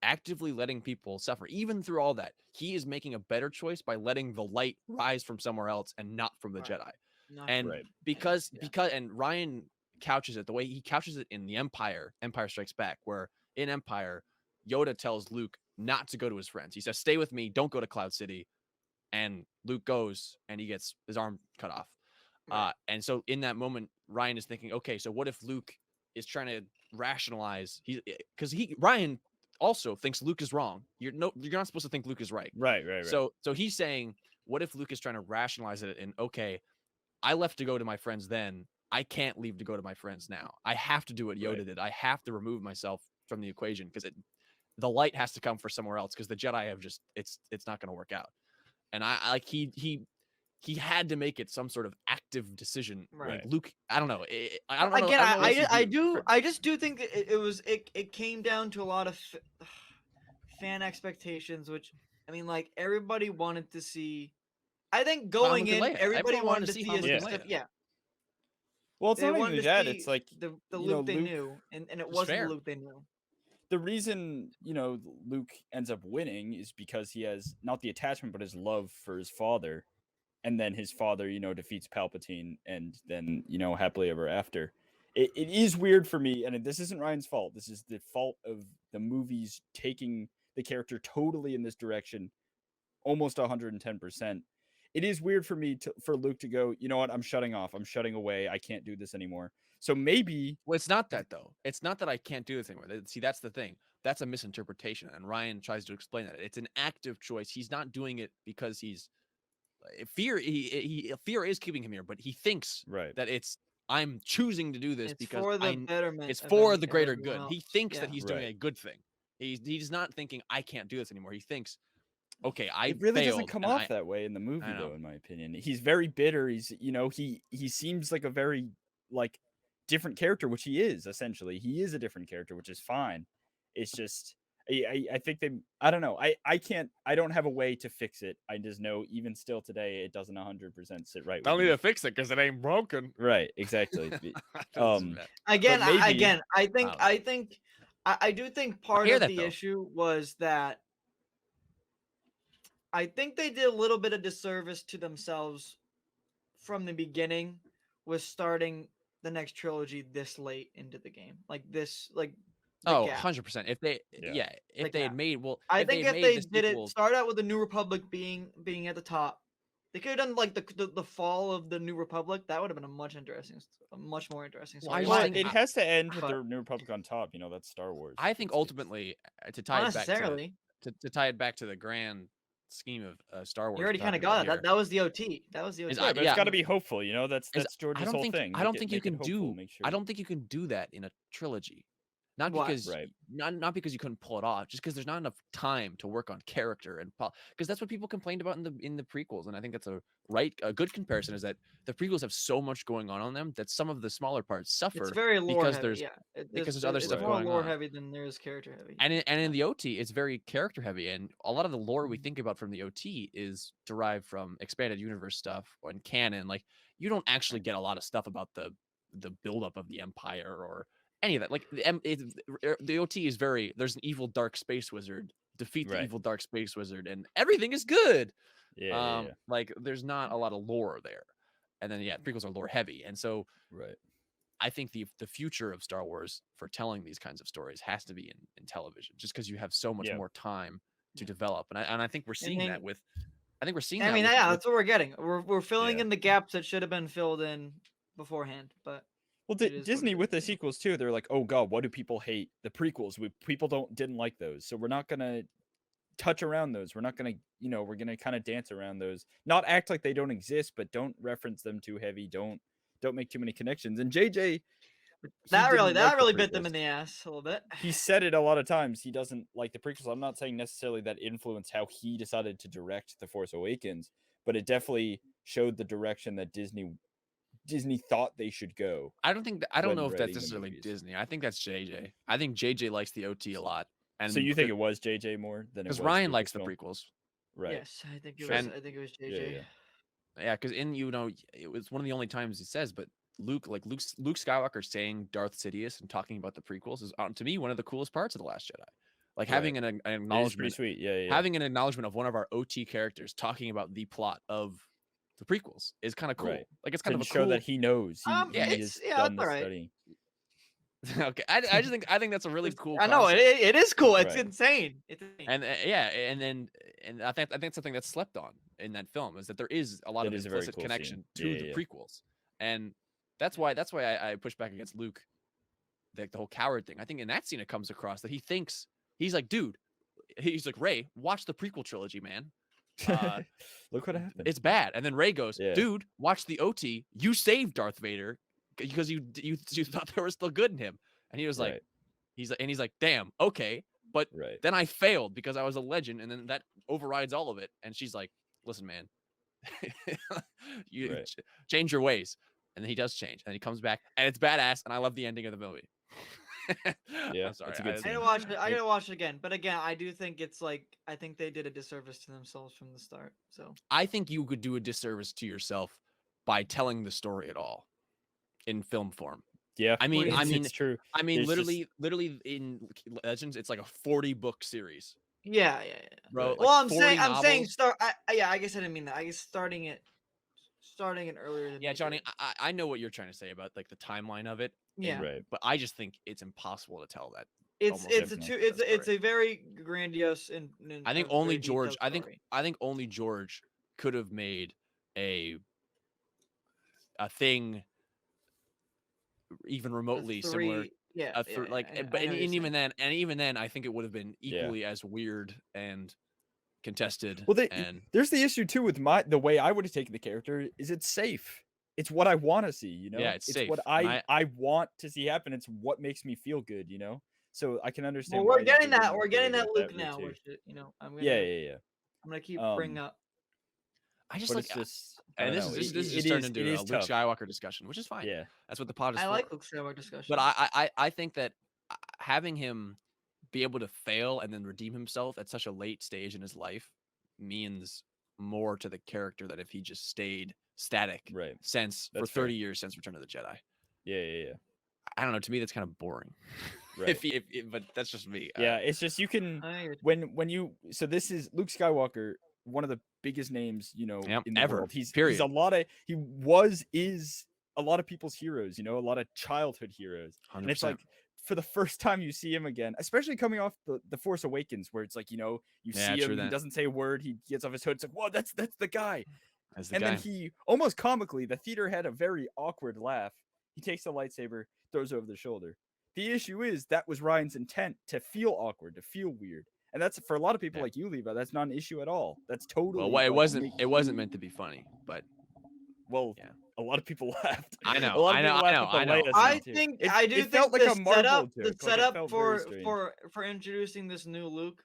actively letting people suffer, even through all that, he is making a better choice by letting the light rise from somewhere else and not from the Jedi. Because Ryan couches it the way he couches it in the Empire Strikes Back, where in Empire, Yoda tells Luke not to go to his friends. He says, stay with me, don't go to Cloud City. And Luke goes and he gets his arm cut off. And so in that moment, Ryan is thinking, okay, so what if Luke is trying to rationalize, Ryan also thinks Luke is wrong. You're not supposed to think Luke is right. Right. So he's saying, what if Luke is trying to rationalize it, and okay, I left to go to my friends then, I can't leave to go to my friends now. I have to do what Yoda did. I have to remove myself from the equation, because the light has to come from somewhere else, because the Jedi have just it's not going to work out. And I like he had to make it some sort of active decision. Like Luke, I don't know. I don't know. Again, I just do think it came down to a lot of fan expectations, which, I mean, like, everybody wanted to see. I think going in, everybody wanted to see a specific, Well, it's not even that. It's like the Luke they knew, and it wasn't the Luke they knew. The reason Luke ends up winning is because he has not the attachment, but his love for his father. And then his father, defeats Palpatine, and then, happily ever after. It is weird for me, and this isn't Ryan's fault. This is the fault of the movies taking the character totally in this direction, almost 110%. It is weird for me for Luke to go, you know what, I'm shutting off. I'm shutting away. I can't do this anymore. So maybe... Well, it's not that, though. It's not that I can't do this anymore. See, that's the thing. That's a misinterpretation, and Ryan tries to explain that. It's an active choice. He's not doing it because he's... Fear is keeping him here, but he thinks that I'm choosing to do this because betterment. It's for the greater good. He thinks that he's doing a good thing. He's not thinking I can't do this anymore. He thinks, okay, I It really doesn't failed, come and off that way in the movie, know. though, in my opinion. He's very bitter. He's, he seems like a very like different character, which he is essentially. He is a different character, which is fine. It's just I think I don't know. I don't have a way to fix it. I just know even still today it doesn't 100% sit right Don't with need me. to fix it because it ain't broken. Right, exactly. Again, maybe- I do think part hear of that, the though. issue was that I think they did a little bit of disservice to themselves from the beginning with starting the next trilogy this late into the game. Like this, like the Oh, gap. 100%. If they, Yeah. if The they had gap. made, well, I if think they if made they the did it, sequels, start out with the New Republic being at the top. They could have done like the fall of the New Republic. That would have been a much more interesting Well, I story. just Well, think it has to end with but- the New Republic on top. That's Star Wars. I think It's- ultimately to tie Not it back necessarily. to tie it back to the grand scheme of Star Wars. You already we're kind of talking about got it. here, That was the OT. That was the OT. Is Yeah, but yeah. it's got to be hopeful. That's is George's I don't whole think thing. I don't think you can do Make sure. I don't think you can do that in a trilogy. Not What? because Right. not because you couldn't pull it off, just because there's not enough time to work on character and because that's what people complained about in the prequels, and I think that's a good comparison is that the prequels have so much going on them that some of the smaller parts suffer It's very lore because heavy. there's Yeah, because there's other it's stuff more going lore on. heavy than there is character heavy. And in the OT, it's very character heavy, and a lot of the lore we Mhm. think about from the OT is derived from expanded universe stuff and canon. Like you don't actually get a lot of stuff about the buildup of the Empire or any of that. Like the OT is very there's an evil dark space wizard, defeat the Right. evil dark space wizard, and everything is good. Yeah. Like there's not a lot of lore there, and then prequels are lore heavy, and so Right. I think the future of Star Wars for telling these kinds of stories has to be in television, just because you have so much more time to develop, and I think we're seeing that with. I think we're seeing. I mean, that yeah, with, that's what we're getting. We're filling Yeah. in the gaps that should have been filled in beforehand. But Well, it is what Disney it with the is, sequels too. They're like, oh god, what do people hate? The prequels. People didn't like those, so we're not gonna touch around those. We're not gonna, we're gonna kind of dance around those. Not act like they don't exist, but don't reference them too heavy. Don't make too many connections. And JJ, That really the bit them prequels. in the ass a little bit. He said it a lot of times. He doesn't like the prequels. I'm not saying necessarily that influenced how he decided to direct The Force Awakens, but it definitely showed the direction that Disney thought they should go. I don't when know if that's writing the necessarily movies. Disney. I think that's JJ. I think JJ likes the OT a lot, and So you think it was JJ more than it was because Ryan likes the Lucasfilm? prequels. Right. Yes, I think it was. And- I think it was Yeah, JJ. yeah. Yeah, because it was one of the only times he says, but Luke Skywalker saying Darth Sidious and talking about the prequels is to me one of the coolest parts of The Last Jedi. Like having an It is pretty acknowledgement, sweet. Yeah, yeah. having an acknowledgement of one of our OT characters talking about the plot of the prequels is kind of cool. Right. Like it's to kind of a show cool. that he knows. He it's- has yeah, done that's the alright. study. Okay, I just think that's a really cool. I know concept. it is cool. It's Right. insane. It's insane. And and I think something that's slept on in that film is that there is a lot That of is a very implicit cool connection scene. to Yeah, the yeah. prequels, and that's why I push back against Luke, the whole coward thing. I think in that scene it comes across that he thinks he's like, dude, he's like, Ray, watch the prequel trilogy, man. Look what happened. It's bad. And then Ray goes, Yeah. dude, watch the OT. You saved Darth Vader because you thought there was still good in him, and he was like, Right. he's like, damn, okay. But Right. then I failed because I was a legend, and then that overrides all of it. And she's like, "Listen, man, you Right. change your ways." And then he does change, and he comes back, and it's badass. And I love the ending of the movie. Yeah, I'm sorry. it's a good I scene. gotta watch it. I gotta watch it again. But again, I do think it's like I think they did a disservice to themselves from the start. So I think you could do a disservice to yourself by telling the story at all in film form. Yeah. I mean, it's true. I mean, There's just- literally in Legends, it's like a 40-book series, yeah. bro. Right. Like Well, I'm 40 saying novels. start. I guess I didn't mean that. I guess starting it earlier. Than Yeah, they Johnny, did. I know what you're trying to say about like the timeline of it. Yeah. Right. But I just think it's impossible to tell that. It's almost it's a definitely. two it's a very grandiose and I think a only very George. detailed story. I think only George could have made a thing even remotely similar. Yeah, But even then, I think it would have been equally as weird and contested. Well, and there's the issue too with the way I would have taken the character is it's safe. It's what I want to see, Yeah, it's safe. what And I want to see happen. It's what makes me feel good, So I can understand. Well, why we're you getting did that. it We're getting go that that Luke route now. too. Which I'm Yeah, gonna yeah, yeah. I'm gonna keep Um, bringing up. I just But like, it's just, I and don't this know. is this is It just is turned it into a is Luke tough. Skywalker discussion, which is fine. Yeah, That's what the pod is I for. like Luke Skywalker discussion. But I think that having him be able to fail and then redeem himself at such a late stage in his life means more to the character than if he just stayed static right. since for That's 30 fair. years since Return of the Jedi. Yeah, yeah, yeah. I don't know. To me, that's kind of boring. Right. But that's just me. Yeah, it's just you can I when you so this is Luke Skywalker, one of the biggest names, Yep, in the ever. world. He's Period. a lot of is a lot of people's heroes, a lot of childhood heroes. 100%. And it's like for the first time you see him again, especially coming off the Force Awakens, where it's like, you Yeah, see true him, he that. doesn't say a word, he gets off his hood, it's like, whoa, that's the guy. As the And guy. then he almost comically, the theater had a very awkward laugh. He takes the lightsaber, throws it over the shoulder. The issue is that was Ryan's intent, to feel awkward, to feel weird. And that's for a lot of people Yeah. like you, Levi, that's not an issue at all. That's totally Well, it like, wasn't meant to be funny, but well, yeah. a lot of people laughed. I know, A lot of I know, people I laughed know, at the I know. Leia I scene, too. think It, I do it think felt like the a Marvel setup, joke. the Like, it setup felt very strange. for introducing this new Luke,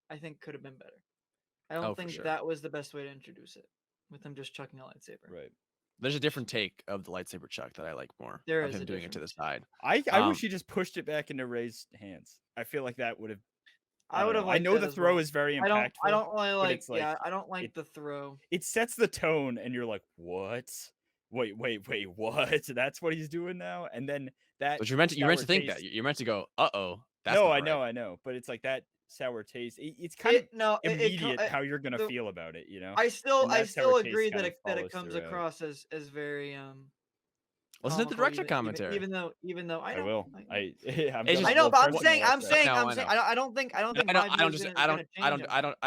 I think could have been better. I Oh, don't for think sure. that was the best way to introduce it, with him just chucking a lightsaber. Right. There's a different take of the lightsaber chuck that I like more. There of is him a doing it to the different- side. I wish he just pushed it back into Rey's hands. I feel like that would have. I don't would have know. I liked know that the as throw well. is very I impactful. don't really but like. it's like, I don't like the throw. It sets the tone, and you're like, what? Wait, what? That's what he's doing now? And then that. But you're meant to sour think that. taste- You're meant to go, uh-oh. That's No, not I right. know. But it's like that sour taste. It's kind of No, immediate how you're gonna the- feel about it. I still And that sour taste agree kind that of it follows comes throughout. across as very Listen to the comical, director even- commentary. Even though I I know, will. I know. I'm It's gonna just- I know, go but I'm first saying, and I'm watch saying, that. I'm I saying, know. I don't think No, my I views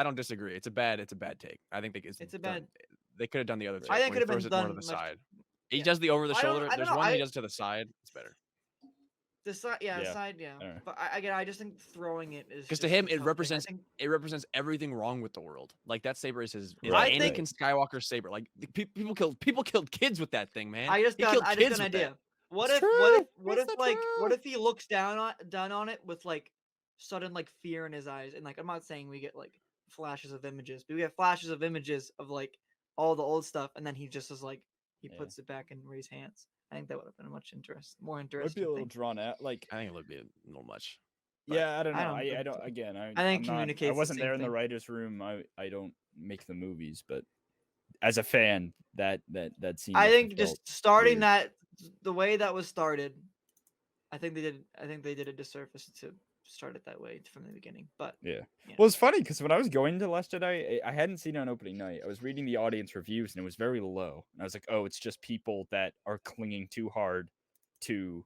don't disagree. It's a bad take. I think It's a done- bad- They could have done the other take. I think where it could he have throws been it more to done the much- side. He yeah. does the over the I don't- shoulder. I don't There's know, one he I- does to the side. It's better. The side, Yeah. side, yeah. Alright. But I just think throwing it is Because to just him, a it tough thing. represents I think- it represents everything wrong with the world. Like that saber is his Right, Anakin Skywalker's saber. Like people killed kids with that thing, man. I just He got killed an kids with idea. that. What It's if true. what It's if the like what truth. if he looks down on it with like sudden like fear in his eyes, and like I'm not saying we get like flashes of images, but we get flashes of images of like all the old stuff, and then he just is like he Yeah. puts it back in Rey's hands. I think that would have been a much more Might interesting be a little thing. drawn out. Like, I think it would be a little much. But yeah, I don't know. I don't I think don't. so. Again, I think I'm not, communicates I the wasn't same there in the thing. writers' room. I don't make the movies, but as a fan, that scene. I must have think just felt starting weird. that the way that was started, I think they did a disservice to start it that way from the beginning. But Yeah. Yeah. Well, it's funny because when I was going to Last Jedi, I hadn't seen it on opening night. I was reading the audience reviews and it was very low. And I was like, oh, it's just people that are clinging too hard to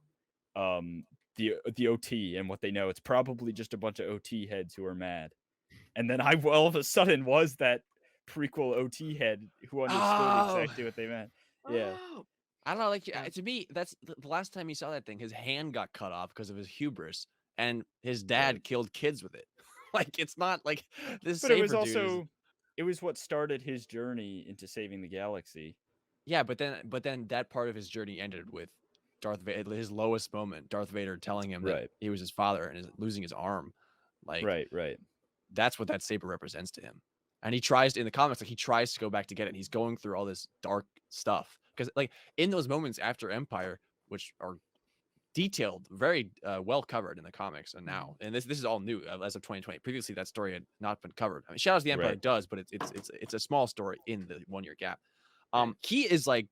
the OT and what they know. It's probably just a bunch of OT heads who are mad. And then I all of a sudden was that prequel OT head who understood exactly what they meant. Yeah. Oh, I don't know. Like Yeah. to me, that's the last time he saw that thing. His hand got cut off because of his hubris, and his dad Right. killed kids with it. Like it's not like this. But it was saber dude is- also it was what started his journey into saving the galaxy. yeah, but then that part of his journey ended with Darth Vader. His lowest moment, Darth Vader telling him that Right. he was his father and losing his arm. Like Right. that's what that saber represents to him. And he tries to, in the comics, like he tries to go back to get it. And he's going through all this dark stuff because, like, in those moments after Empire, which are detailed, very well covered in the comics, and now, and this is all new as of 2020. Previously, that story had not been covered. I mean, Shadows of the Empire Right. does, but it's a small story in the 1 year gap. Right. He is like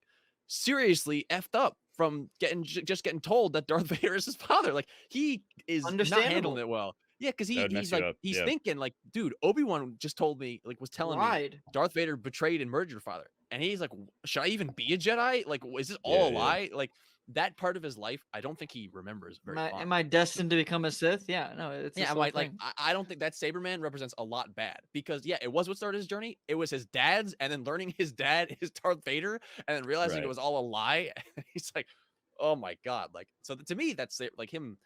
seriously effed up from just getting told that Darth Vader is his father. Like he is not handling Understandable. it well. Yeah, because That would mess he's you like up, he's yeah. thinking like, dude, Obi-Wan just told me, like, was telling me lied. Darth Vader betrayed and murdered your father, and he's like, should I even be a Jedi? Like, is this all a Yeah. lie? Like that part of his life, I don't think he remembers very fondly. Am I destined to become a Sith? Yeah, no, it's Yeah, this I'm whole like thing. I don't think that Saberman represents a lot bad because yeah, it was what started his journey. It was his dad's, and then learning his dad is Darth Vader, and then realizing Right. it was all a lie. He's like, oh my god, like so to me that's like him.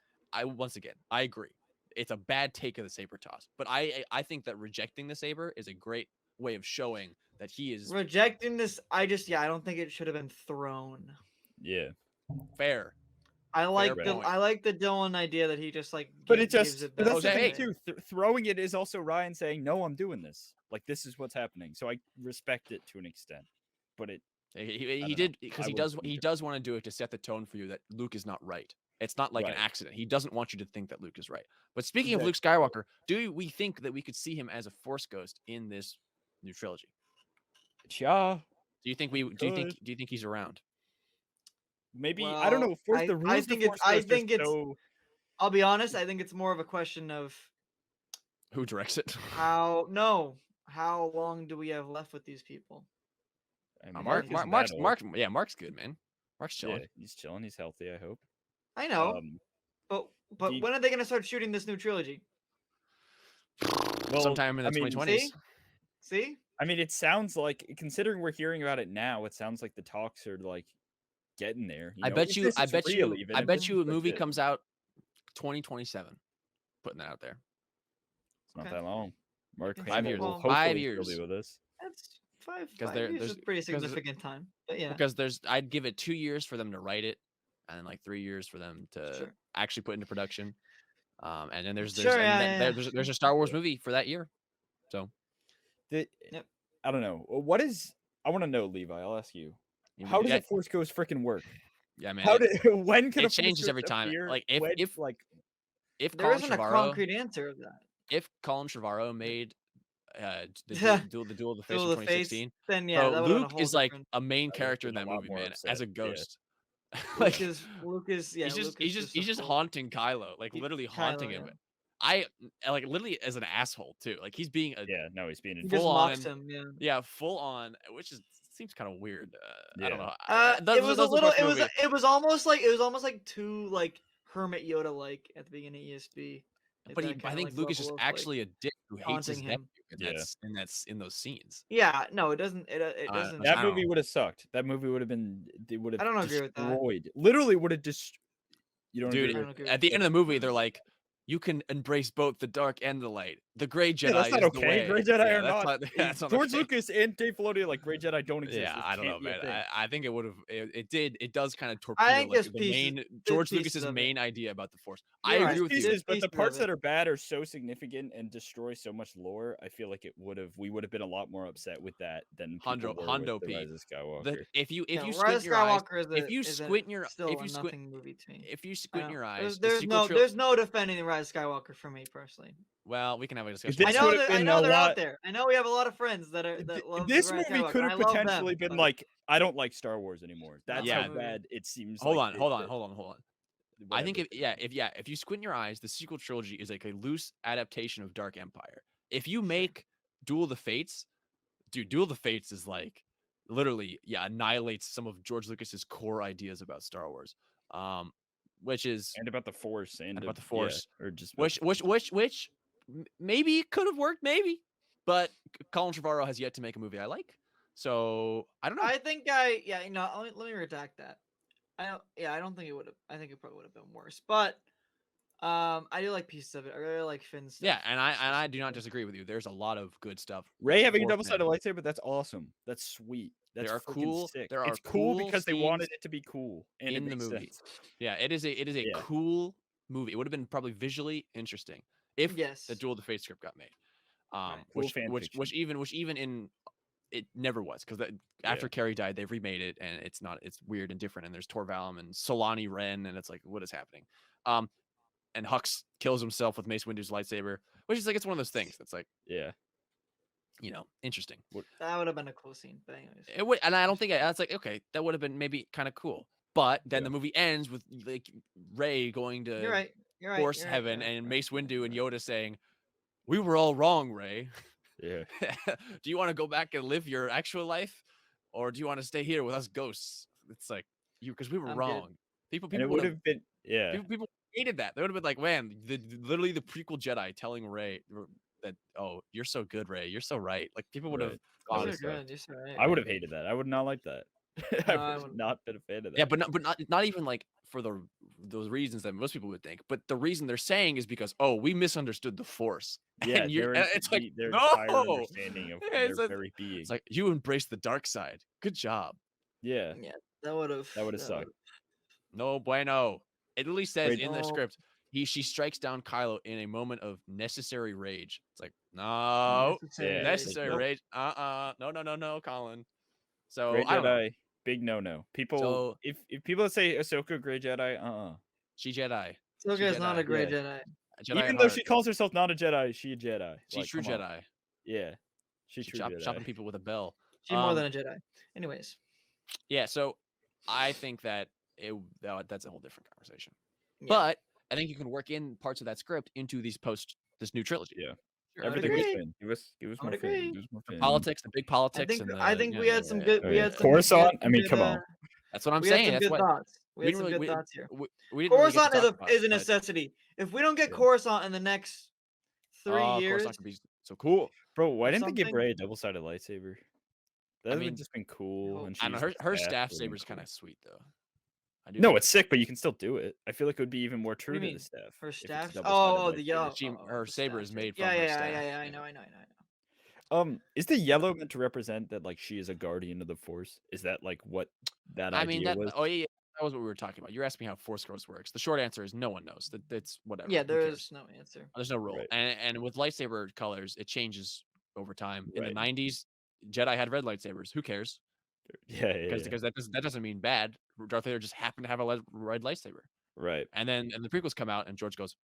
Once again, I agree. It's a bad take of the saber toss, but I think that rejecting the saber is a great way of showing that he is Rejecting this, I don't think it should have been thrown. Yeah. fair. I like Fair the point. I like the Dylan idea that he just like But it gives just it but back. that's the Jose, thing too. Throwing it is also Ryan saying, "No, I'm doing this. Like this is what's happening." So I respect it to an extent. But it He don't know. did because I he would've does done he different. does want to do it to set the tone for you that Luke is not right. It's not like an Right. accident. He doesn't want you to think that Luke is right. But speaking of Exactly. Luke Skywalker, do we think that we could see him as a Force ghost in this new trilogy? Yeah, Do you think could. do you think he's around? Maybe I don't Well, know. Force the I rules of think Force I Ghost are think it's. so. I'll be honest. I think it's more of a question of Who directs it? how long do we have left with these people? I mean, Mark, isn't Mark's, that old. Mark, yeah, Mark's good, man. Mark's chilling. Yeah, he's chilling. He's healthy. I hope. I know, but do you- when are they gonna start shooting this new trilogy? Well, Sometime in the I mean, 2020s. See? I mean, it sounds like, considering we're hearing about it now, it sounds like the talks are like getting there. I bet If you, this I is bet real, you, even I if bet this you a is movie legit, comes out 2027. Putting that out there. It's not Okay. that long. Mark It's 5 Hamill years. will well, hopefully 5 still years. be with us. That's five 'Cause years there's- is pretty 'cause- significant time. But yeah, Because I'd give it 2 years for them to write it, and then like 3 years for them to Sure. actually put into production. And then Sure, and yeah, then yeah, there's a Star Wars movie for that year. So The, Yep. I don't know. What is? I want to know, Levi. I'll ask you. How does a Force Ghost freaking work? Yeah, man. How did? When can it a Force changes Ghost every time. appear? Like When, if there Colin isn't a Trevorrow concrete answer of that. if Colin Trevorrow made the Duel of the Face Duel in of the Fates, 2016, then yeah, bro, that would have been a Luke whole is like different. a main I would've character in been that a lot movie, more man, as upset, a yeah. ghost. Luke is yeah. he's just full- haunting Kylo, like he- literally haunting Kylo, him. yeah. I like literally as an asshole too. Like he's being a Yeah, no, he's being. He just full mocks on, him. Yeah. full on, which seems kind of weird. I don't Yeah. know. It was a little. It was It was almost like too like Hermit Yoda like at the beginning of ESB. Like but that I kinda, think like, Luke is just level of, like, actually a dick who hates his taunting nephew, him. and that's in those scenes. Yeah, no, it doesn't. It doesn't. That I don't movie know. would have sucked. That movie would have been. They would have. I don't agree with that. destroyed. Literally would have just. You don't Dude, agree I with don't agree at the end of the movie, they're like, you can embrace both the dark and the light. The gray Jedi Yeah, that's not is the okay. way. Gray Jedi Yeah, are that's not. that's not George okay. Lucas and Dave Filoni are like Gray Jedi don't exist. Yeah, This I don't know, can't be a man. thing. I think it would have. It does kind of I torpedo think like there's the pieces- main George pieces Lucas's of it. main idea about the Force. You're I right. agree with you. There's But the pieces parts of that it. are bad are so significant and destroy so much lore. I feel like we would have been a lot more upset with that than people were Hondo with the P. Rise of Skywalker. If you Yeah, squint Rise of your eyes, Skywalker is if you squint your still if a you squint nothing movie to me. if you I squint don't- your eyes, there's no defending Rise of Skywalker for me personally. Well, we can have a discussion. This I about know would've that I been know a they're lot- out there. I know we have a lot of friends that love This Rise of movie Skywalker, could and have I love them, potentially been but- like, I don't like Star Wars anymore. That's Yeah. how bad it seems. Hold like on. I think whatever. if you squint your eyes, the sequel trilogy is like a loose adaptation of Dark Empire. If you make Duel of the Fates, dude, Duel of the Fates is like literally annihilates some of George Lucas's core ideas about Star Wars. Which is And about the Force and about the Force, or just which maybe could have worked, maybe, but Colin Trevorrow has yet to make a movie I like. So I don't know. I think let me redact that. I don't think it would have. I think it probably would have been worse. But I do like pieces of it. I really like Finn's stuff. Yeah, and I do not disagree with you. There's a lot of good stuff. Ray having a for double-sided Finn. lightsaber. That's awesome. That's sweet. That's are freaking cool- Sick. there are It's cool cool because they wanted scenes it to be cool and it in the makes movie. sense. Yeah, it is a Yeah. cool movie. It would have been probably visually interesting if Yes. the Duel of the Fates script got made. Right. Cool Which fan fiction. even in it never was, because after Carrie died, they've remade it and it's weird and different. And there's Torvalum and Solani Wren, and it's like, what is happening? And Hux kills himself with Mace Windu's lightsaber, which is like, it's one of those things that's like, Yeah. Interesting. That would have been a cool scene. But anyways, It would, and I don't think that's like, okay, that would have been maybe kind of cool. But then the movie ends with like Rey going to you're right. You're right. Force you're right, heaven you're right, and you're Mace right, Windu and you're right. Yoda saying, "We were all wrong, Rey. Yeah. Do you want to go back and live your actual life, or do you want to stay here with us ghosts?" It's like because we were I'm good. wrong. People And it would have been people hated that. They would have been like, man, literally the prequel Jedi telling Rey that, oh, you're so good, Rey. You're so right. Like people would have Right. gone. would've You're sucked. good. You're so right. I would have hated that. I would not like that. No, I I would wouldn't. not been a fan of that. Yeah, but not even like for those reasons that most people would think. But the reason they're saying is because, oh, we misunderstood the Force. yeah, and it's like, their no! entire understanding of Yeah, it's their a- very being. It's like you embrace the dark side. Good job. yeah, Yeah, that would have. that would have sucked. No bueno. It literally says Wait, in the no. script, she strikes down Kylo in a moment of necessary rage. It's like, no, Yeah, necessary Nope. rage. No, Colin. So Great I don't know. Jedi, big no. People, So if people say Ahsoka Great Jedi, she Jedi. Ahsoka She is not a Jedi. great Yeah. Jedi. Jedi Even at though heart. she calls herself not a Jedi, she a Jedi. She's Like, true come on. Jedi. Yeah, she's She true Jedi. chopping people with a bell. She's more than a Jedi. Anyways. Yeah, so I think that that's a whole different conversation. Yeah. But I think you can work in parts of that script into this new trilogy. Yeah. Sure, I would Everything was agree. Finn. Give us I would more agree. Finn. Give us more The Finn. politics, the big politics, I think we had some good. Oh, We yeah. had some. Coruscant? We had some I mean, good, come on. That's what I'm we had saying. some That's good what thoughts. We had didn't some really good thoughts here. we didn't really get Coruscant to is a talk about is a it, but- necessity. If we don't get Yeah. Coruscant in the next 3 years, Coruscant could be so cool. Bro, why or didn't they give something? Rey a double-sided lightsaber? That would mean, have just been cool. hope- And I don't she know. used Her the staff would've saber been is kind cool. of sweet though. I do. No, think it's sick, but you can still do it. I feel like it would be even more true you to mean? the staff. Her if it's a staff. double-sided Oh, the lightsaber. yellow. her the saber staff is made yeah, from her yeah, staff. yeah. I know. Is the yellow meant to represent that like she is a guardian of the Force? Is that like what that I mean idea that. was? Oh yeah, that was what we were talking about. You're asking me how Force Ghost works. The short answer is no one knows. That's whatever. Yeah, Who there cares? is no answer. There's no rule. Right. And with lightsaber colors, it changes over time. In the Right. 90s, Jedi had red lightsabers. Who cares? Yeah. Because that doesn't mean bad. Darth Vader just happened to have a red lightsaber. Right. And then the prequels come out, and George goes,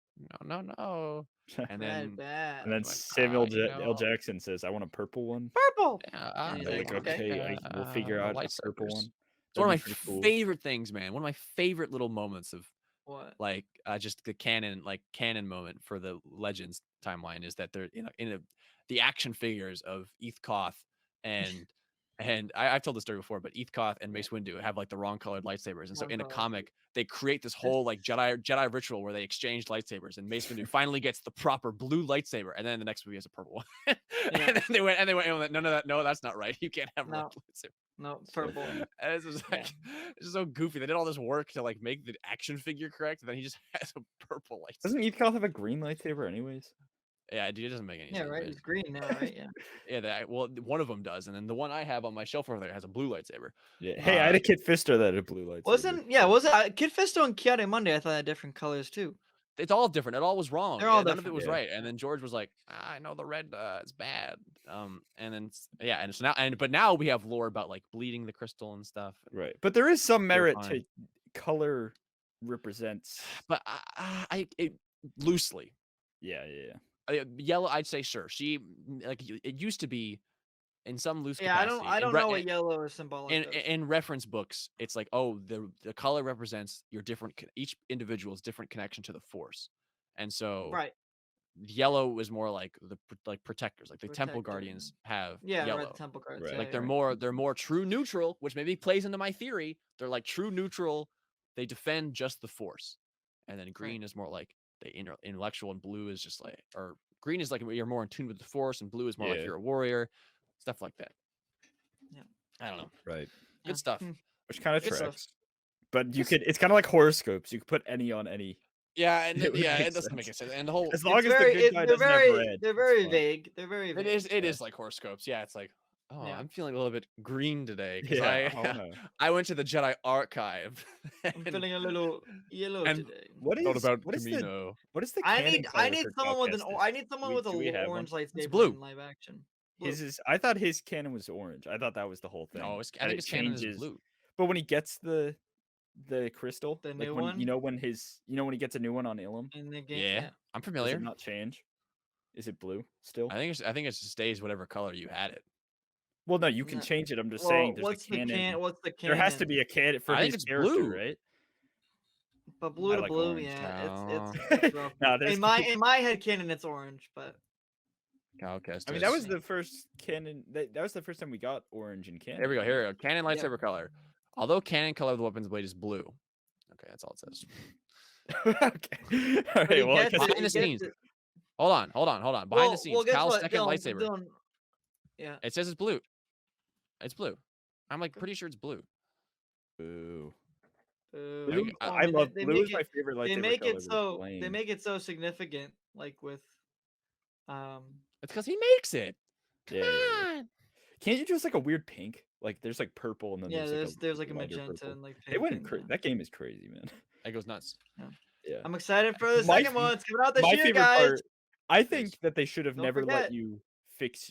no. And then Bad. And then like, Samuel you L. know, Jackson says, "I want a purple one." Purple. yeah, And he's They're like, like, okay. we'll figure out a purple lightsabers. one. It's one of my That'd be pretty cool. favorite things, man. One of my favorite little moments of What? like just the canon moment for the Legends timeline is that they're the action figures of Eth Koth and I've told this story before, but Eth Koth and Mace Windu have like the wrong colored lightsabers, and so Wrong in a color. comic they create this whole like Jedi ritual where they exchange lightsabers, and Mace Windu finally gets the proper blue lightsaber, and then the next movie has a purple one. And then they went no, that's not right. You can't have No. one lightsaber. No, purple. And it's just like it's just so goofy. They did all this work to like make the action figure correct, and then he just has a purple lightsaber. Doesn't Eth Koth have a green lightsaber, anyways? Yeah, dude, it doesn't make any Yeah, sense. right. man. It's green now, right? Yeah. Yeah, well, one of them does, and then the one I have on my shelf over there has a blue lightsaber. Yeah. Hey, I had a Kid Fister that had a blue lightsaber. Was it Kid Fisto and Kiade Monday? I thought had different colors too. It's all different. It all was wrong. They're all None of it different. was Yeah. right. And then George was like, I know the red is bad. And then and so now but now we have lore about like bleeding the crystal and stuff. Right, but there is some merit to fine. color represents. But it loosely. Yeah. Yellow, I'd say sure. She like it used to be in some loose Yeah, capacity. I don't know what yellow is symbolic of. In reference books, it's like, oh, the color represents your different each individual's different connection to the Force, and so Right. yellow is more like the protectors, like the Temple Protector. Guardians have Yeah, yellow. red temple cards. Right. Yeah, Like yeah, they're more true neutral, which maybe plays into my theory. They're like true neutral. They defend just the Force, and then green is more like the intellectual, and blue is just like, or green is like you're more in tune with the Force, and blue is more like Yeah. you're a warrior, stuff like that. Yeah. I don't know. Right. Good stuff. Which kind of Good stuff. tracks. But you could. It's kind of like horoscopes. You could put any on any. Yeah, and It would make it doesn't make sense. sense. And the whole As long as the good guy doesn't have red. they're very it's fine. vague. They're very vague. it is like horoscopes. Yeah, it's like, oh, Yeah. I'm feeling a little bit green today because Yeah. Oh, no. I went to the Jedi archive. I'm feeling a little yellow and- today. What is thought about what is the Camino. what is the I canon need color for someone with Cal I need someone with do we a have orange one? lightsaber blue. in live action. His is. I thought his canon was orange. I thought that was the whole thing. No, I And think it his canon is changes- blue. But when he gets the crystal, The like new when, one? when he gets a new one on Ilum, In the game. Yeah, I'm does familiar. it not change? Is it blue still? I think it stays whatever color you had it. Well, no, you can No. change it. I'm just Well, saying there's what's a canon. what's the There canon? has to be a canon for I think his it's character, blue. right? But blue I to like blue, orange. yeah. No. It's rough. No, there's in my head canon, it's orange, but Calcast. I mean, that was the first canon. That was the first time we got orange in canon. Here we go. Here we go. Canon Yeah. lightsaber color. Although canon color of the weapons blade is blue. Okay, that's all it says. Okay. All but right. he Well, I gets guess it- behind he the gets scenes. it- Hold on. Behind well, the scenes, well, guess Cal's what? second Dylan, lightsaber. Dylan, yeah. It says it's blue. It's blue. I'm like pretty sure it's blue. Boo. Blue. Like, I love they blue. make Is my it- favorite lightsaber They make color. it with so flame. they make it so significant, like with, It's because he makes it. Come Yeah, yeah, on. Can't you do just like a weird pink? Like there's like purple and then yeah. there's there's like a lighter magenta purple. and like. They pink went and, that game is crazy, man. It goes nuts. Yeah. I'm excited for the My- second one. It's coming out this My year, favorite guys. part, I think that they should have Don't never let forget. you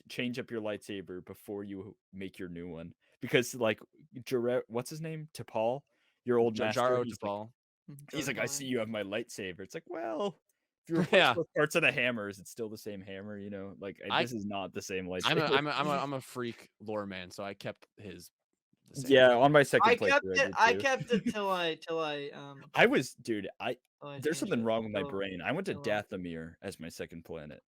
change up your lightsaber before you make your new one, because like what's his name, T'Pol, your old master, Jaro he's to like, fall. he's like, I see you have my lightsaber. It's like, well, if you replace Yeah. both parts of the hammers, it's still the same hammer, you know. Like this is not the same lightsaber. I'm a freak lore man, so I kept his. The same. Yeah, on my second I playthrough, kept I it. did I too. kept it till I I was, dude. till I There's changed something it. wrong with my So, brain. I went to oh, well. Dathomir as my second planet,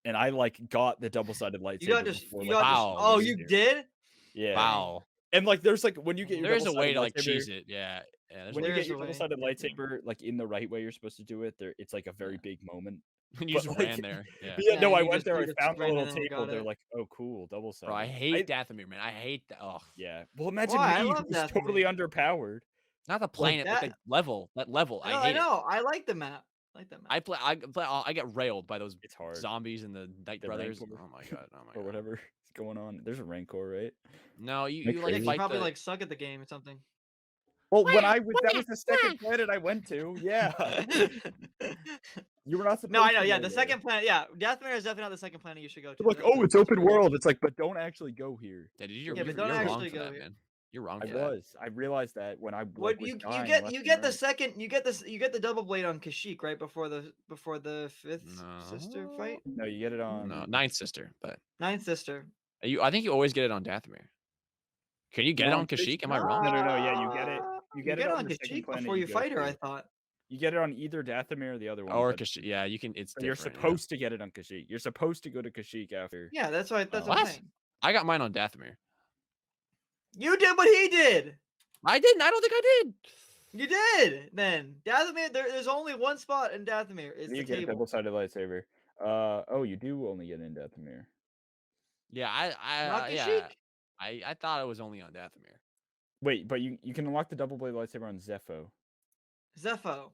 and I like got the double-sided lightsaber. You got just. before, You like, got just. Wow, Oh, dude. you did? yeah. Wow. And like, there's like when you get your There is a way double-sided to like lightsaber- cheese it. Yeah. There's When a you way. get your a way. double-sided Yeah. lightsaber, like in the right way you're supposed to do it, it's like a very big moment. You but, just like- ran there. Yeah. Yeah, no, Yeah, I you went just- there. you I just found the ran in little there and table. got They're it. like, oh, cool, double-sided. Bro, I hate Dathomir, man. I hate that. Oh, Yeah. Well, imagine Why? I me, love who's Dathomir. totally underpowered. not the planet, but that- the level. That level. I I hate it. know. I like the map. I like that map. I get railed by those It's hard. zombies and the Night The Brothers. Rancor. Oh my god. Oh my Or god. whatever is going on. There's a Rancor, right? No, you Like like crazy. You fight probably the. like suck at the game or something. Well, when I was, that was the second planet I went to. Yeah. You were not supposed No, I know. to Yeah, go the there. second planet. Yeah, Dathomir is definitely not the second planet you should go to. They're like, That's oh, the it's first open one. world. It's like, but don't actually go here. Yeah, dude, Yeah, but don't you're wrong actually for go that, here. man. You're wrong I for that. was. I realized that when I What was you dying get left you and get the right. second you get the double blade on Kashyyyk right before the fifth sister fight. No, you get it on. No, Ninth Sister, but Ninth sister. I think you always get it on Dathomir. Can you get it No, on it's- Kashyyyk? Am I wrong? No, yeah, you get it. You get it on on the second Kashyyyk planet before you go fight her. to. I thought. You get it on either Dathomir or the other one. Or but- Kashyyyk. Yeah, you can. It's but you're different, yeah. supposed to get it on Kashyyyk. You're supposed to go to Kashyyyk after. Yeah, that's what I'm What? saying. I got mine on Dathomir. You did what he did. I didn't. I don't think I did. You did. Then Dathomir. There's only one spot in Dathomir. It's You the get a table. double-sided lightsaber. Oh, you do only get it in Dathomir. Yeah, Not yeah. Kashyyyk? I thought it was only on Dathomir. Wait, but you can unlock the double blade lightsaber on Zepho. Zepho.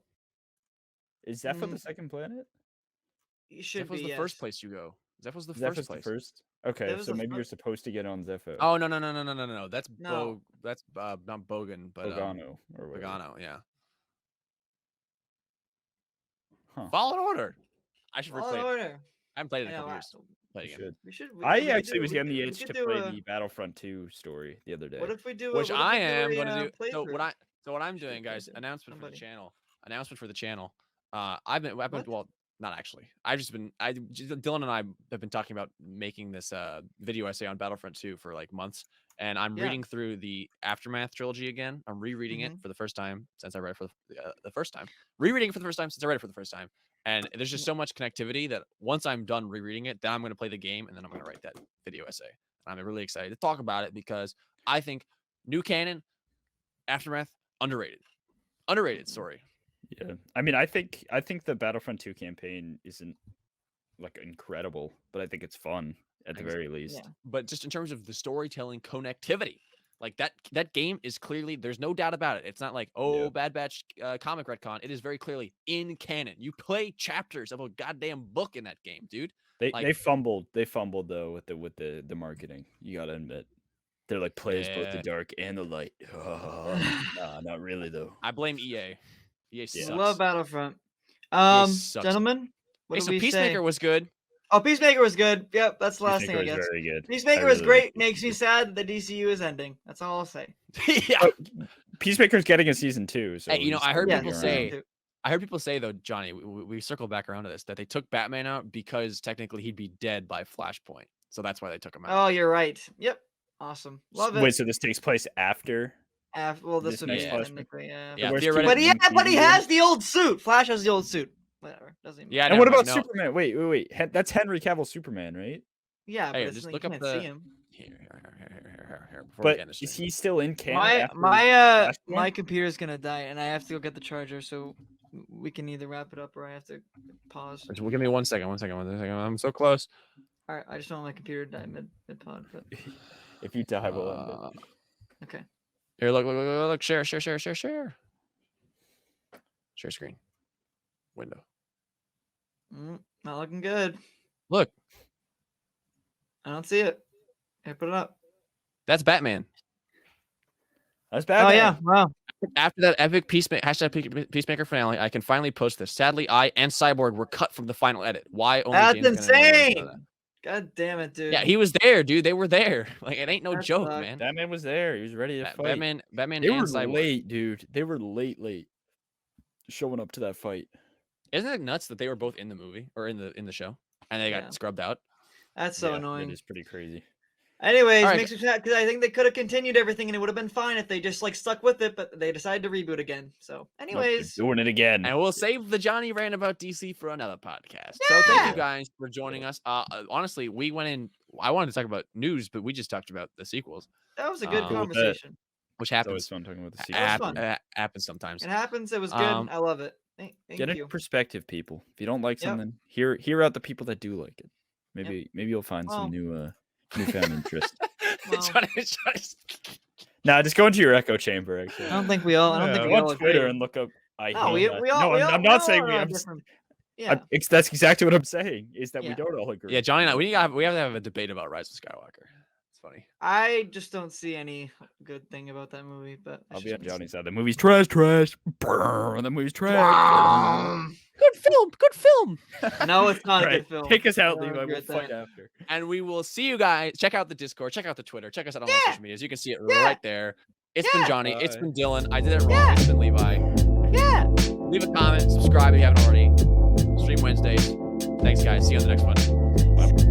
Is Zepho Mm. the second planet? You should Zepho's be the first yes. place you go. Zepho's the Zepho's first place. the first. Okay, Zepho's so the maybe fir- you're supposed to get it on Zepho. Oh no. That's No. That's not Bogan, but Bogano or whatever. Bogano. Yeah. Huh. Fallen Order. I should Fallen replay it. Order. I haven't played it in I a know, couple I- years. Play it You again. should. We should. I we could actually do- was we getting the could- we itch could to do play a- the Battlefront 2 story the other day. What if we do? Which what if I we do am a, going to do. So playthrough? what I'm Should doing, guys. play Announcement for the somebody. channel. Announcement for the channel. I've been What? well, not actually. Dylan and I have been talking about making this video essay on Battlefront 2 for like months, and I'm Yeah. reading through the Aftermath trilogy again. I'm rereading it for the first time since I read it for the first time. Rereading it for the first time since I read it for the first time. And there's just so much connectivity that once I'm done rereading it, then I'm going to play the game and then I'm going to write that video essay. And I'm really excited to talk about it because I think new canon, Aftermath, underrated. Underrated story. Yeah, I mean, I think the Battlefront 2 campaign isn't like incredible, but I think it's fun at the very least. Yeah. But just in terms of the storytelling connectivity, like that game is clearly, there's no doubt about it. It's not like, oh, Yeah. Bad Batch comic retcon. It is very clearly in canon. You play chapters of a goddamn book in that game, dude. They Like- fumbled though with the marketing. You gotta admit, they're like plays both the Yeah. dark and the light. Nah, not really though. I blame EA. EA Yeah. sucks. Love Battlefront. sucks. Gentlemen, what Hey, do so we Peacemaker say? was good. Oh, Peacemaker was good. Yep, that's the last Peacemaker thing I was guess. very good. Peacemaker I was really great. liked Makes me Peacemaker. sad that the DCU is ending. That's all I'll say. Yeah. Peacemaker's getting a season 2. So Hey, you know, he's I heard still people gonna be say- around. I heard people say though, Johnny, we circle back around to this, that they took Batman out because technically he'd be dead by Flashpoint. So that's why they took him out. Oh, you're right. Yep. Awesome. Love it. Wait, so this takes place after? Well, this this would be next Flashpoint? technically, yeah. Yeah, Where's theoretically- But he TV? has the old suit. Flash has the old suit. Whatever. Doesn't even Yeah, And never what mind, about no. Superman? Wait. That's Henry Cavill Superman, right? Yeah, Hey, but just you look up can't the- see him. Here, before we But get into is stream. he still in canon? My after my Flashpoint? my computer's gonna die, and I have to go get the charger. So we can either wrap it up or I have to pause. Just give me 1 second. I'm so close. All right, I just don't want my computer to die mid pod. But If you die, we'll end it. okay. Here, look. Share. Share screen. Window. Not looking good. Look, I don't see it. Here, put it up. that's Batman. That's Oh Batman. yeah, wow. after that epic Peacemaker finale, I can finally post this. Sadly, I and Cyborg were cut from the final edit. Why only That's James Gunn and Warner Bros. know that? insane. God damn it, dude. Yeah, he was there, dude. They were there. Like, it ain't no That joke, sucks. man. That man was there. He was ready to fight. Batman They and were Cyborg. late, dude. They were late showing up to that fight. Isn't it nuts that they were both in the movie or in the show and they got Yeah. scrubbed out? That's so Yeah, annoying. It is pretty crazy. Anyways, Alright. makes me sad because I think they could have continued everything and it would have been fine if they just like stuck with it, but they decided to reboot again. So, Nope, they're anyways, doing it again. And we'll save the Johnny rant about DC for another podcast. So thank Yeah. you guys for joining us. Honestly, we went in. I wanted to talk about news, but we just talked about the sequels, that was a good Cool with that. conversation. which It's always happens. fun talking about the was sequels. fun. Happens sometimes. It happens. It was good. Um, I love it. Thank Get you. a perspective, people. If you don't like Yep. something, hear out the people that do like it. Maybe you'll find Well- some newfound interest. Well- Johnny's- Nah, just go into your echo chamber. Actually, I don't think we all. I don't think we go all on Twitter agree. and look up. I No, hate we that. all. No, we I'm all- not we saying all we. are I'm, different. Yeah. that's exactly what I'm saying. Is that we Yeah. don't all agree. Yeah, Johnny and I, we have to have a debate about Rise of Skywalker. It's funny. I just don't see any good thing about that movie. But I'll that's be on just me. Johnny's side. The movie's trash. Brr, the movie's trash. Good film. No, it's not a Right. good film. Take us out, I don't Levi. agree We'll with fight that. after. And we will see you guys. Check out the Discord. Check out the Twitter. Check us out on all Yeah. social medias. You can see it Yeah. right there. It's been Yeah. Johnny. It's Bye. been Dylan. I did it wrong. Yeah. It's been Levi. Yeah. Leave a comment. Subscribe if you haven't already. Stream Wednesdays. Thanks, guys. See you on the next one. Bye.